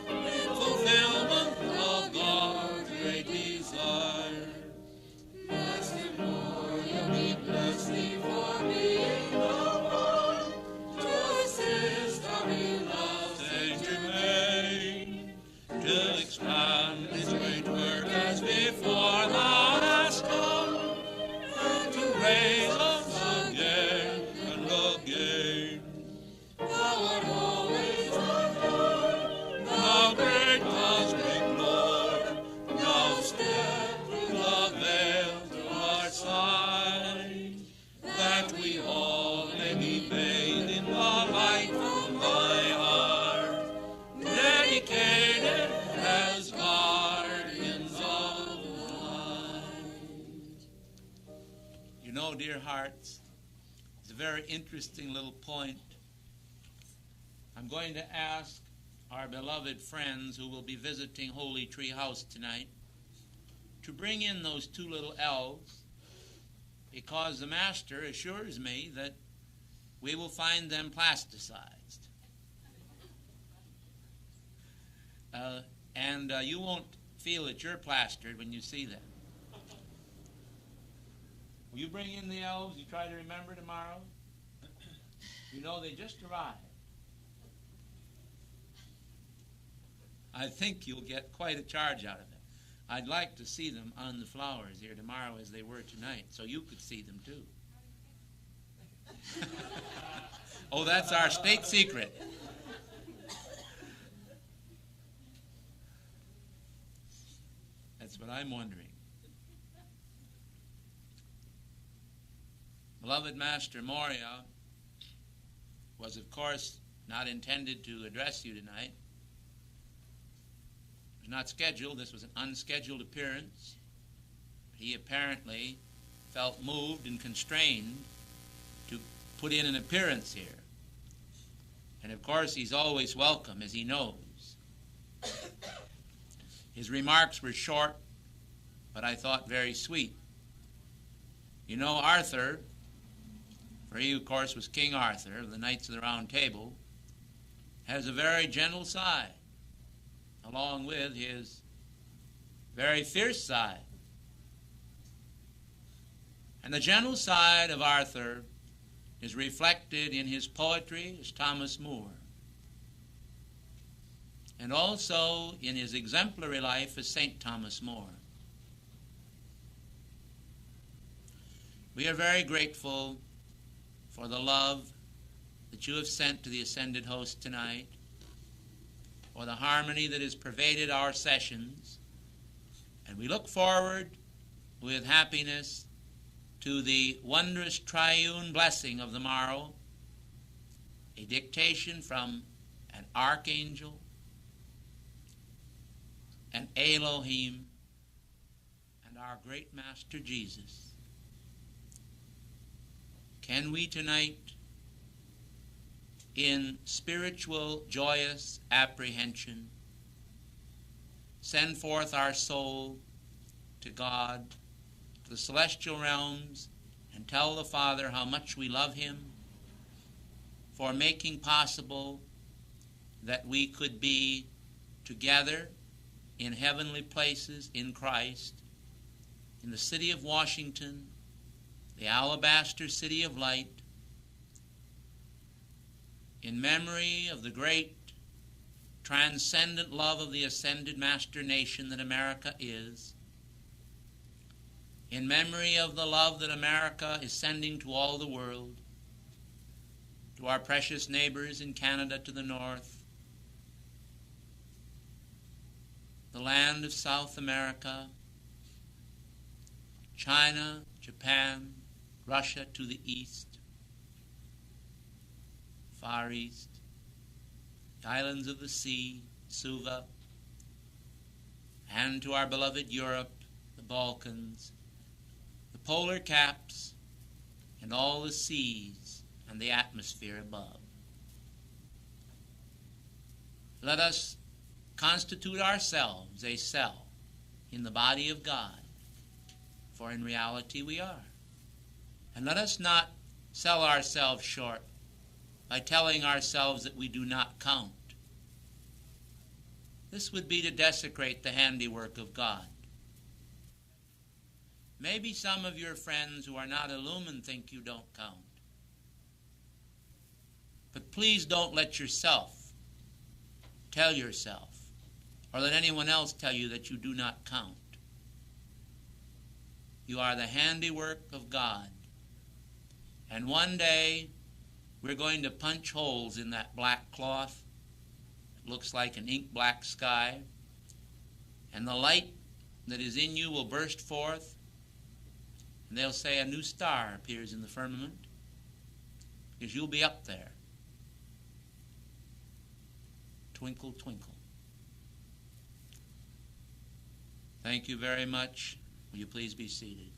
in fulfillment of God's great desire. Master Morya, we bless thee for being the one to assist our beloved Saint Germain, to expand his great work as before thou hast come, and to raise us again and again. Thou art always unknown, Thou great cosmic Lord, now step through the veil to our side, that we all may be bathed in the light from thy heart, dedicated as guardians of the light. You know, dear hearts, it's a very interesting little point. I'm going to ask our beloved friends who will be visiting Holy Tree House tonight to bring in those two little elves, because the Master assures me that we will find them plasticized. And you won't feel that you're plastered when you see them. Will you bring in the elves you try to remember tomorrow? You know, they just arrived. I think you'll get quite a charge out of it. I'd like to see them on the flowers here tomorrow as they were tonight, so you could see them too. Oh, that's our state secret. That's what I'm wondering. Beloved Master Morya was, of course, not intended to address you tonight. It was not scheduled. This was an unscheduled appearance. He apparently felt moved and constrained to put in an appearance here. And of course, he's always welcome, as he knows. His remarks were short, but I thought very sweet. You know, Arthur, for he, of course, was King Arthur of the Knights of the Round Table, has a very gentle side, along with his very fierce side. And the gentle side of Arthur is reflected in his poetry as Thomas Moore, and also in his exemplary life as St. Thomas More. We are very grateful for the love that you have sent to the ascended host tonight, for the harmony that has pervaded our sessions, and we look forward with happiness to the wondrous triune blessing of the morrow, a dictation from an Archangel, an Elohim, and our great Master Jesus. Can we tonight, in spiritual, joyous apprehension, send forth our soul to God, to the celestial realms, and tell the Father how much we love him for making possible that we could be together in heavenly places in Christ, in the city of Washington, the alabaster city of light, in memory of the great transcendent love of the ascended Master nation that America is, in memory of the love that America is sending to all the world, to our precious neighbors in Canada to the north, the land of South America, China, Japan, Russia to the east, Far East, the islands of the sea, Suva, and to our beloved Europe, the Balkans, the polar caps, and all the seas and the atmosphere above. Let us constitute ourselves a cell in the body of God, for in reality we are. And let us not sell ourselves short by telling ourselves that we do not count. This would be to desecrate the handiwork of God. Maybe some of your friends who are not illumined think you don't count. But please don't let yourself tell yourself, or let anyone else tell you that you do not count. You are the handiwork of God. And one day, we're going to punch holes in that black cloth. It looks like an ink black sky. And the light that is in you will burst forth. And they'll say a new star appears in the firmament, because you'll be up there. Twinkle, twinkle. Thank you very much. Will you please be seated?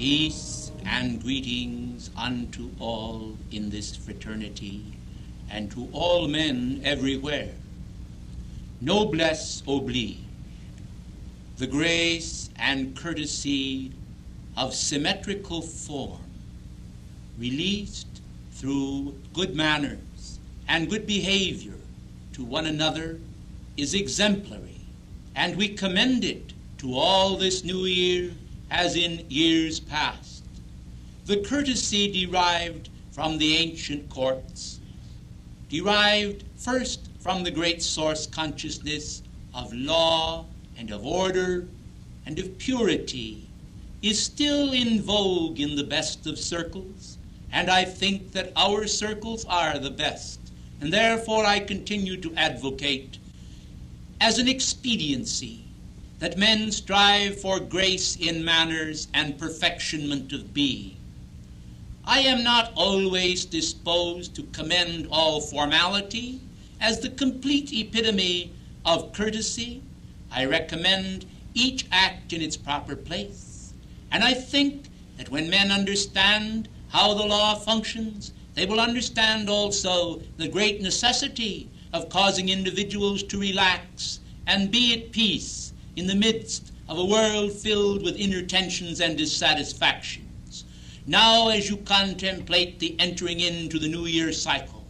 Peace and greetings unto all in this fraternity, and to all men everywhere. Noblesse oblige. The grace and courtesy of symmetrical form, released through good manners and good behavior to one another, is exemplary, and we commend it to all this new year as in years past. The courtesy derived from the ancient courts, derived first from the great source consciousness of law and of order and of purity, is still in vogue in the best of circles, and I think that our circles are the best, and therefore I continue to advocate as an expediency that men strive for grace in manners and perfectionment of being. I am not always disposed to commend all formality as the complete epitome of courtesy. I recommend each act in its proper place. And I think that when men understand how the law functions, they will understand also the great necessity of causing individuals to relax and be at peace in the midst of a world filled with inner tensions and dissatisfactions. Now, as you contemplate the entering into the New Year cycle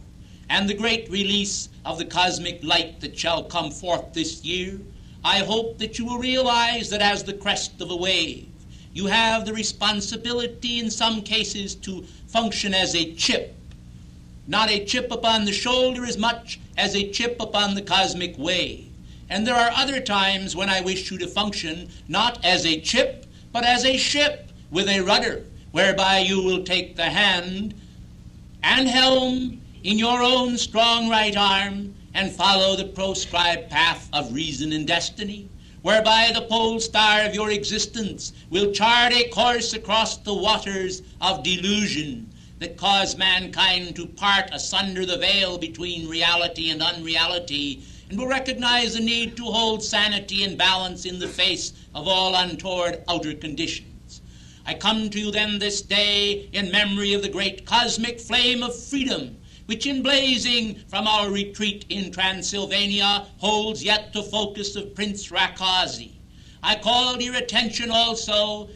and the great release of the cosmic light that shall come forth this year, I hope that you will realize that as the crest of a wave, you have the responsibility in some cases to function as a chip, not a chip upon the shoulder as much as a chip upon the cosmic wave. And there are other times when I wish you to function not as a chip, but as a ship with a rudder, whereby you will take the hand and helm in your own strong right arm and follow the proscribed path of reason and destiny, whereby the pole star of your existence will chart a course across the waters of delusion that cause mankind to part asunder the veil between reality and unreality, and will recognize the need to hold sanity and balance in the face of all untoward outer conditions. I come to you then this day in memory of the great cosmic flame of freedom, which in blazing from our retreat in Transylvania holds yet the focus of Prince Rakazi. I call to your attention also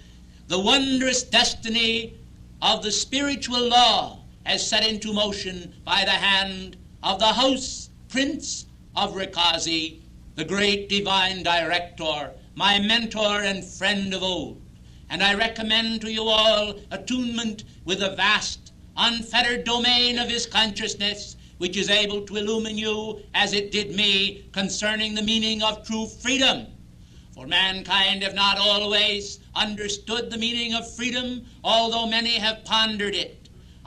the wondrous destiny of the spiritual law as set into motion by the hand of the House Prince of Rakazi, the great divine director, my mentor and friend of old. And I recommend to you all attunement with the vast, unfettered domain of his consciousness, which is able to illumine you as it did me concerning the meaning of true freedom. For mankind have not always understood the meaning of freedom, although many have pondered it.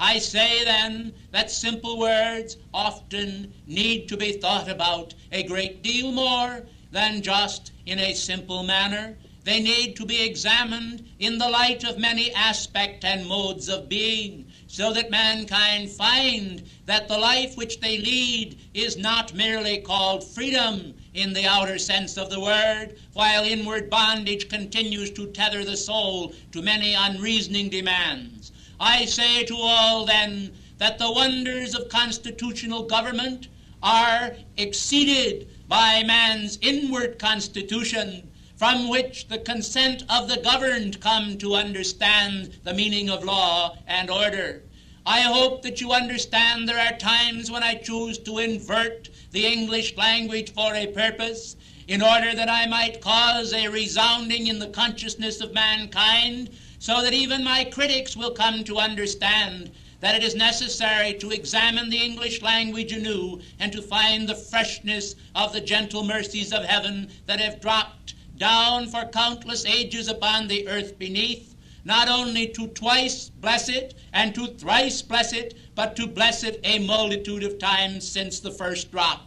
I say then that simple words often need to be thought about a great deal more than just in a simple manner. They need to be examined in the light of many aspects and modes of being, so that mankind find that the life which they lead is not merely called freedom in the outer sense of the word, while inward bondage continues to tether the soul to many unreasoning demands. I say to all then that the wonders of constitutional government are exceeded by man's inward constitution, from which the consent of the governed come to understand the meaning of law and order. I hope that you understand there are times when I choose to invert the English language for a purpose, in order that I might cause a resounding in the consciousness of mankind, so that even my critics will come to understand that it is necessary to examine the English language anew and to find the freshness of the gentle mercies of heaven that have dropped down for countless ages upon the earth beneath, not only to twice bless it and to thrice bless it, but to bless it a multitude of times since the first drop.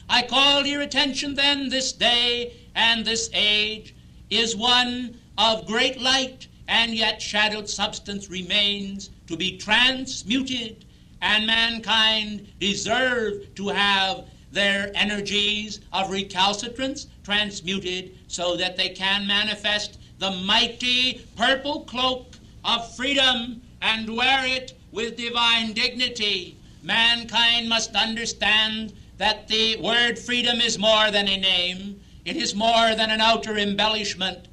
I call to your attention then this day and this age is one of great light, and yet shadowed substance remains to be transmuted, and mankind deserve to have their energies of recalcitrance transmuted so that they can manifest the mighty purple cloak of freedom and wear it with divine dignity. Mankind must understand that the word freedom is more than a name. It is more than an outer embellishment.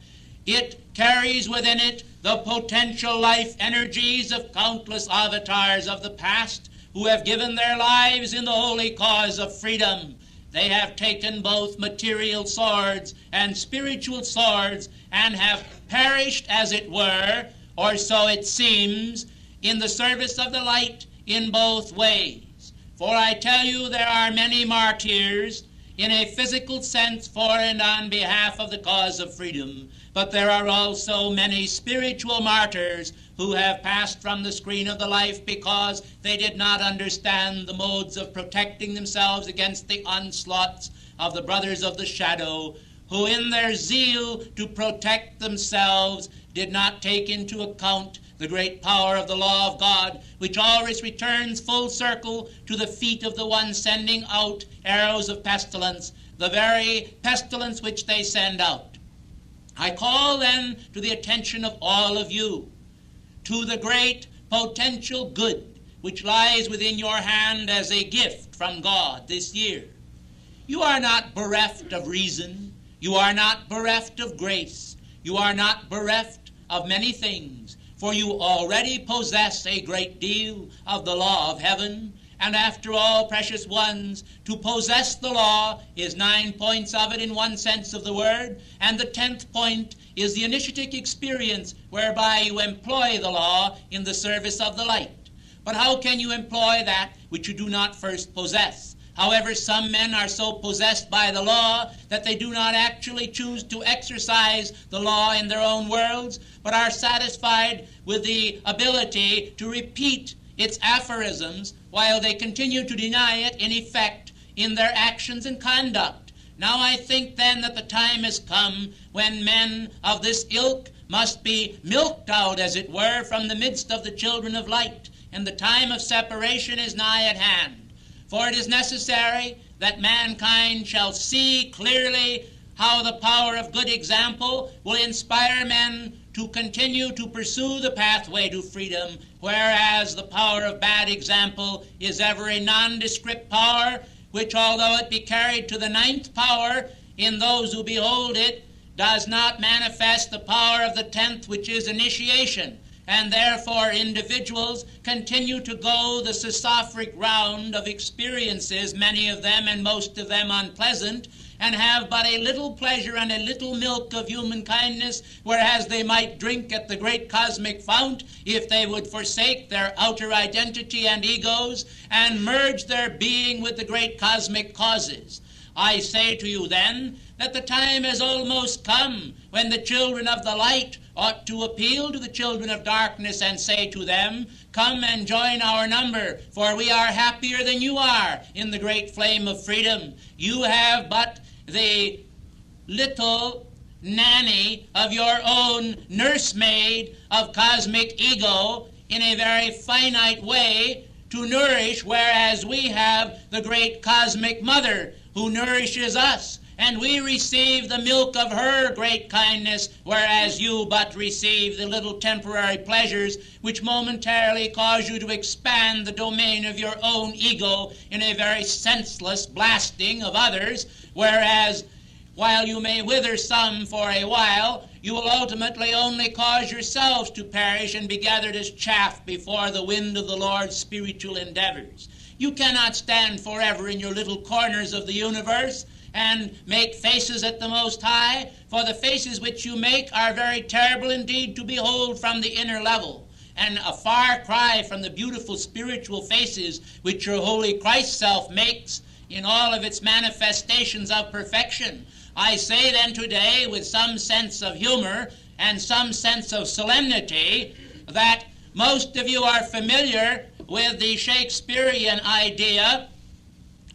It carries within it the potential life energies of countless avatars of the past who have given their lives in the holy cause of freedom. They have taken both material swords and spiritual swords and have perished, as it were, or so it seems, in the service of the light in both ways. For I tell you, there are many martyrs in a physical sense for and on behalf of the cause of freedom, but there are also many spiritual martyrs who have passed from the screen of the life because they did not understand the modes of protecting themselves against the onslaughts of the brothers of the shadow, who in their zeal to protect themselves did not take into account the great power of the law of God, which always returns full circle to the feet of the one sending out arrows of pestilence, the very pestilence which they send out. I call then to the attention of all of you to the great potential good which lies within your hand as a gift from God this year. You are not bereft of reason. You are not bereft of grace. You are not bereft of many things, for you already possess a great deal of the law of heaven. And after all, precious ones, to possess the law is 9 points of it in one sense of the word, and the 10th point is the initiatic experience whereby you employ the law in the service of the light. But how can you employ that which you do not first possess? However, some men are so possessed by the law that they do not actually choose to exercise the law in their own worlds, but are satisfied with the ability to repeat its aphorisms while they continue to deny it in effect in their actions and conduct. Now I think then that the time has come when men of this ilk must be milked out, as it were, from the midst of the children of light, and the time of separation is nigh at hand. For it is necessary that mankind shall see clearly how the power of good example will inspire men to continue to pursue the pathway to freedom, whereas the power of bad example is ever a nondescript power, which, although it be carried to the 9th power in those who behold it, does not manifest the power of the 10th, which is initiation. And therefore individuals continue to go the sesophoric round of experiences, many of them and most of them unpleasant, and have but a little pleasure and a little milk of human kindness, whereas they might drink at the great cosmic fount if they would forsake their outer identity and egos and merge their being with the great cosmic causes. I say to you then that the time has almost come when the children of the light ought to appeal to the children of darkness and say to them, come and join our number, for we are happier than you are in the great flame of freedom. You have but the little nanny of your own nursemaid of cosmic ego in a very finite way to nourish, whereas we have the great cosmic mother who nourishes us, and we receive the milk of her great kindness, whereas you but receive the little temporary pleasures which momentarily cause you to expand the domain of your own ego in a very senseless blasting of others, whereas while you may wither some for a while, you will ultimately only cause yourselves to perish and be gathered as chaff before the wind of the Lord's spiritual endeavors. You cannot stand forever in your little corners of the universe and make faces at the Most High, for the faces which you make are very terrible indeed to behold from the inner level, and a far cry from the beautiful spiritual faces which your holy Christ self makes in all of its manifestations of perfection. I say then today, with some sense of humor and some sense of solemnity, that most of you are familiar with the Shakespearean idea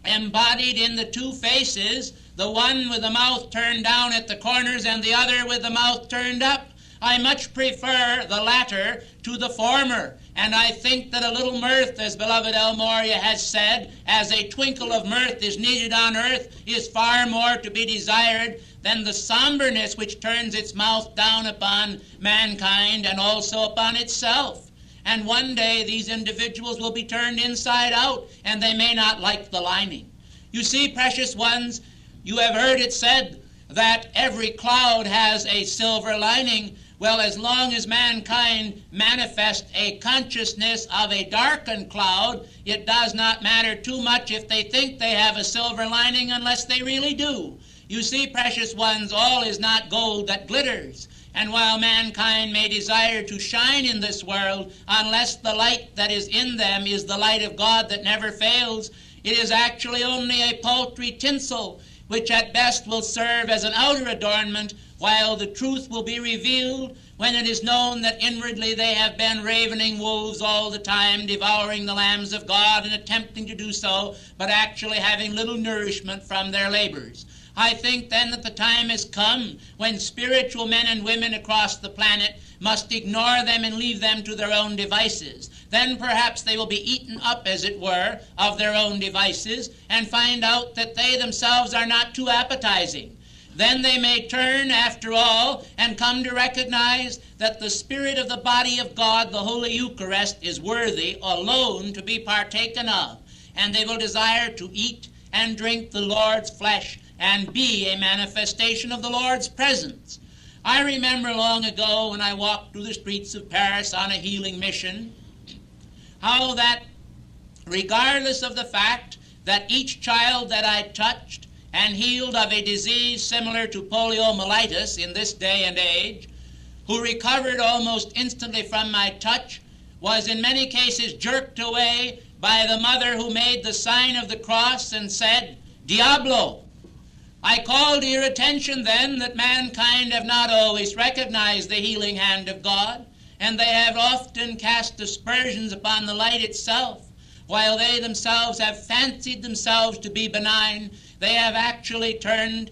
embodied in the two faces, the one with the mouth turned down at the corners and the other with the mouth turned up. I much prefer the latter to the former, And I think that a little mirth, as beloved El Morya has said, as a twinkle of mirth is needed on earth, is far more to be desired than the somberness which turns its mouth down upon mankind and also upon itself. And one day these individuals will be turned inside out, and they may not like the lining. You see, precious ones, you have heard it said that every cloud has a silver lining. Well, as long as mankind manifests a consciousness of a darkened cloud, it does not matter too much if they think they have a silver lining unless they really do. You see, precious ones, all is not gold that glitters. And while mankind may desire to shine in this world, unless the light that is in them is the light of God that never fails, it is actually only a paltry tinsel, which at best will serve as an outer adornment, while the truth will be revealed when it is known that inwardly they have been ravening wolves all the time, devouring the lambs of God and attempting to do so, but actually having little nourishment from their labors. I think then that the time has come when spiritual men and women across the planet must ignore them and leave them to their own devices. Then perhaps they will be eaten up, as it were, of their own devices and find out that they themselves are not too appetizing. Then they may turn, after all, and come to recognize that the Spirit of the body of God, the Holy Eucharist, is worthy alone to be partaken of. And they will desire to eat and drink the Lord's flesh and be a manifestation of the Lord's presence. I remember long ago when I walked through the streets of Paris on a healing mission, how that regardless of the fact that each child that I touched and healed of a disease similar to poliomyelitis in this day and age, who recovered almost instantly from my touch, was in many cases jerked away by the mother who made the sign of the cross and said, "Diablo." I call to your attention then that mankind have not always recognized the healing hand of God, and they have often cast aspersions upon the light itself. While they themselves have fancied themselves to be benign, they have actually turned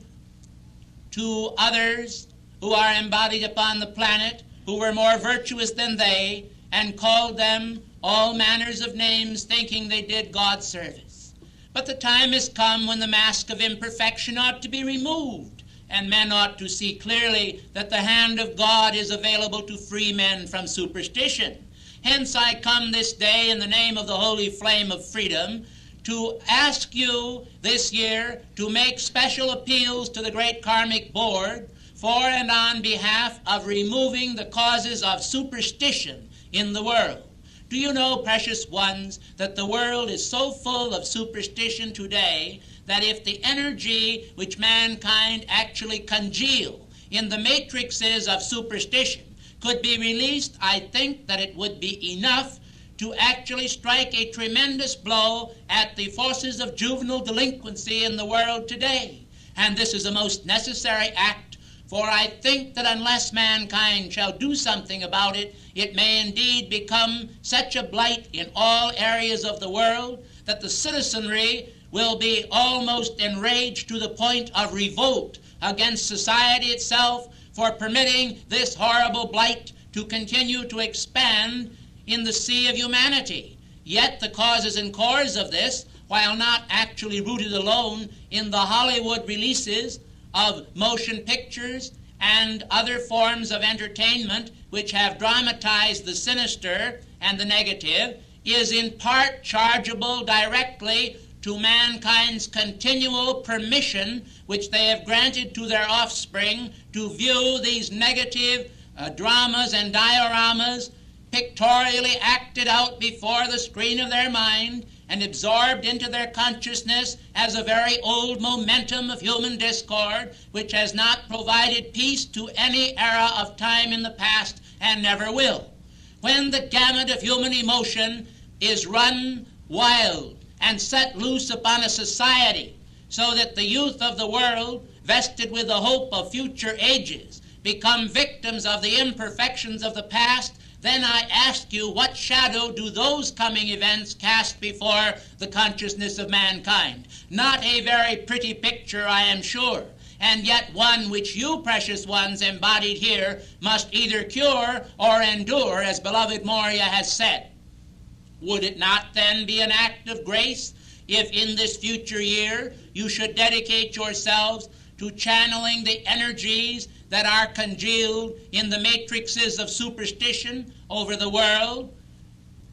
to others who are embodied upon the planet, who were more virtuous than they, and called them all manners of names, thinking they did God service. But the time has come when the mask of imperfection ought to be removed, and men ought to see clearly that the hand of God is available to free men from superstition. Hence I come this day in the name of the holy flame of freedom to ask you this year to make special appeals to the great karmic board for and on behalf of removing the causes of superstition in the world. Do you know, precious ones, that the world is so full of superstition today that if the energy which mankind actually congeal in the matrices of superstition could be released, I think that it would be enough to actually strike a tremendous blow at the forces of juvenile delinquency in the world today. And this is a most necessary act, for I think that unless mankind shall do something about it, it may indeed become such a blight in all areas of the world that the citizenry will be almost enraged to the point of revolt against society itself for permitting this horrible blight to continue to expand in the sea of humanity. Yet the causes and cores of this, while not actually rooted alone in the Hollywood releases of motion pictures and other forms of entertainment which have dramatized the sinister and the negative, is in part chargeable directly to mankind's continual permission which they have granted to their offspring to view these negative dramas and dioramas pictorially acted out before the screen of their mind and absorbed into their consciousness as a very old momentum of human discord which has not provided peace to any era of time in the past and never will. When the gamut of human emotion is run wild and set loose upon a society so that the youth of the world, vested with the hope of future ages, become victims of the imperfections of the past, then I ask you, what shadow do those coming events cast before the consciousness of mankind? Not a very pretty picture, I am sure, and yet one which you, precious ones, embodied here, must either cure or endure, as beloved Morya has said. Would it not then be an act of grace if in this future year you should dedicate yourselves to channeling the energies that are congealed in the matrices of superstition over the world,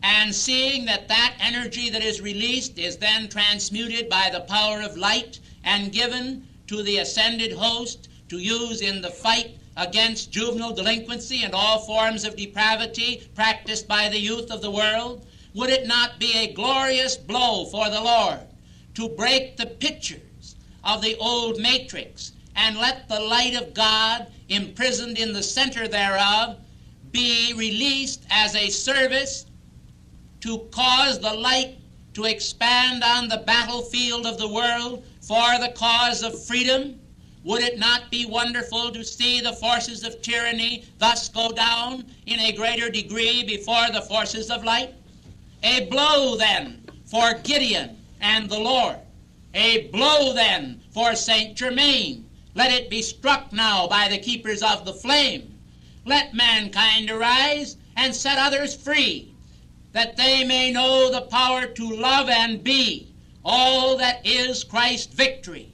and seeing that that energy that is released is then transmuted by the power of light and given to the ascended host to use in the fight against juvenile delinquency and all forms of depravity practiced by the youth of the world? Would it not be a glorious blow for the Lord to break the pictures of the old matrix and let the light of God imprisoned in the center thereof be released as a service to cause the light to expand on the battlefield of the world for the cause of freedom? Would it not be wonderful to see the forces of tyranny thus go down in a greater degree before the forces of light? A blow then for Gideon and the Lord. A blow then for Saint Germain. Let it be struck now by the keepers of the flame. Let mankind arise and set others free, that they may know the power to love and be all that is Christ's victory.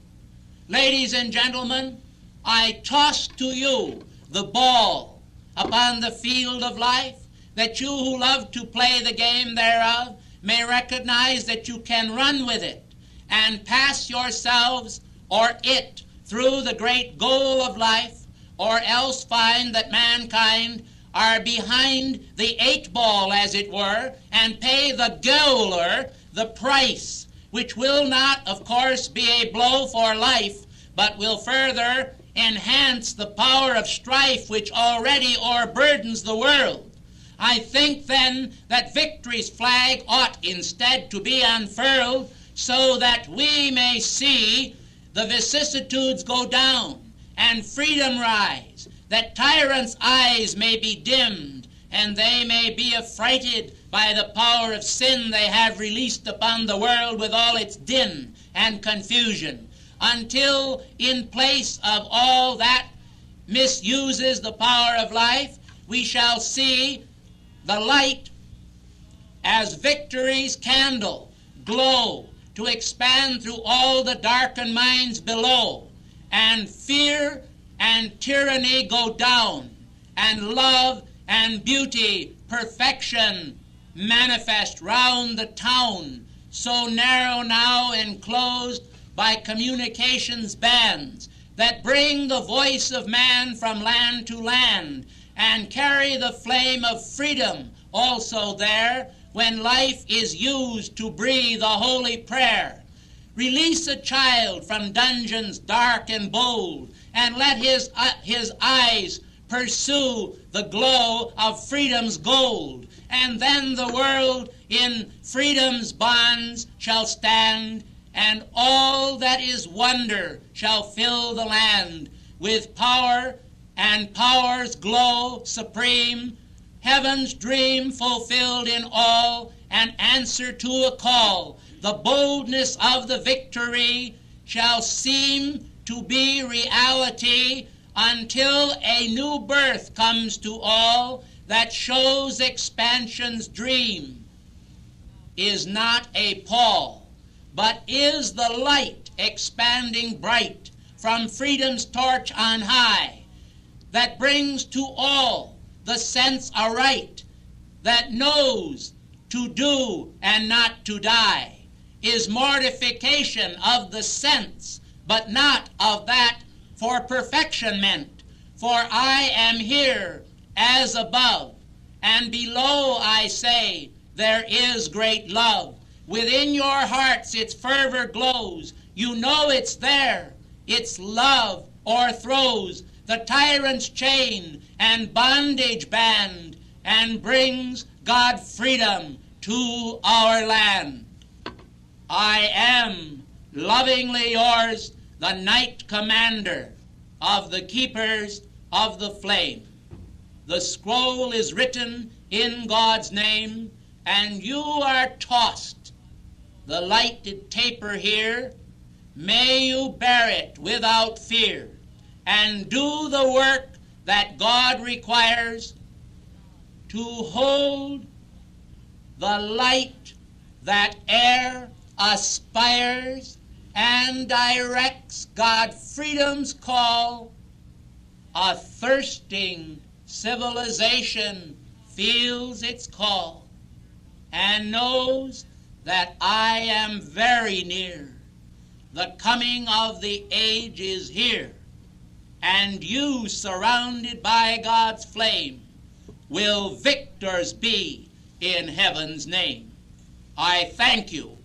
Ladies and gentlemen, I toss to you the ball upon the field of life, that you who love to play the game thereof may recognize that you can run with it and pass yourselves or it through the great goal of life, or else find that mankind are behind the 8-ball, as it were, and pay the goaler the price, which will not, of course, be a blow for life, but will further enhance the power of strife which already o'erburdens the world. I think then that victory's flag ought instead to be unfurled, so that we may see the vicissitudes go down and freedom rise, that tyrants' eyes may be dimmed, and they may be affrighted by the power of sin they have released upon the world with all its din and confusion, until in place of all that misuses the power of life, we shall see the light as victory's candle glow to expand through all the darkened minds below, and fear and tyranny go down, and love and beauty, perfection manifest round the town, so narrow now enclosed by communications bands that bring the voice of man from land to land, and carry the flame of freedom also there when life is used to breathe a holy prayer. Release a child from dungeons dark and bold, and let his eyes pursue the glow of freedom's gold, and then the world in freedom's bonds shall stand, and all that is wonder shall fill the land with power, and power's glow supreme, heaven's dream fulfilled in all, an answer to a call. The boldness of the victory shall seem to be reality until a new birth comes to all that shows expansion's dream is not a pall, but is the light expanding bright from freedom's torch on high, that brings to all the sense aright, that knows to do and not to die, is mortification of the sense, but not of that for perfection meant. For I am here as above, and below, I say, there is great love. Within your hearts its fervor glows. You know it's there. Its love o'erthrows the tyrant's chain and bondage band, and brings God freedom to our land. I am lovingly yours, the Knight Commander of the Keepers of the Flame. The scroll is written in God's name, and you are tossed. The light did taper here. May you bear it without fear, and do the work that God requires, to hold the light that e'er aspires and directs God freedom's call, a thirsting civilization feels its call and knows that I am very near. The coming of the age is here, and you, surrounded by God's flame, will victors be in heaven's name. I thank you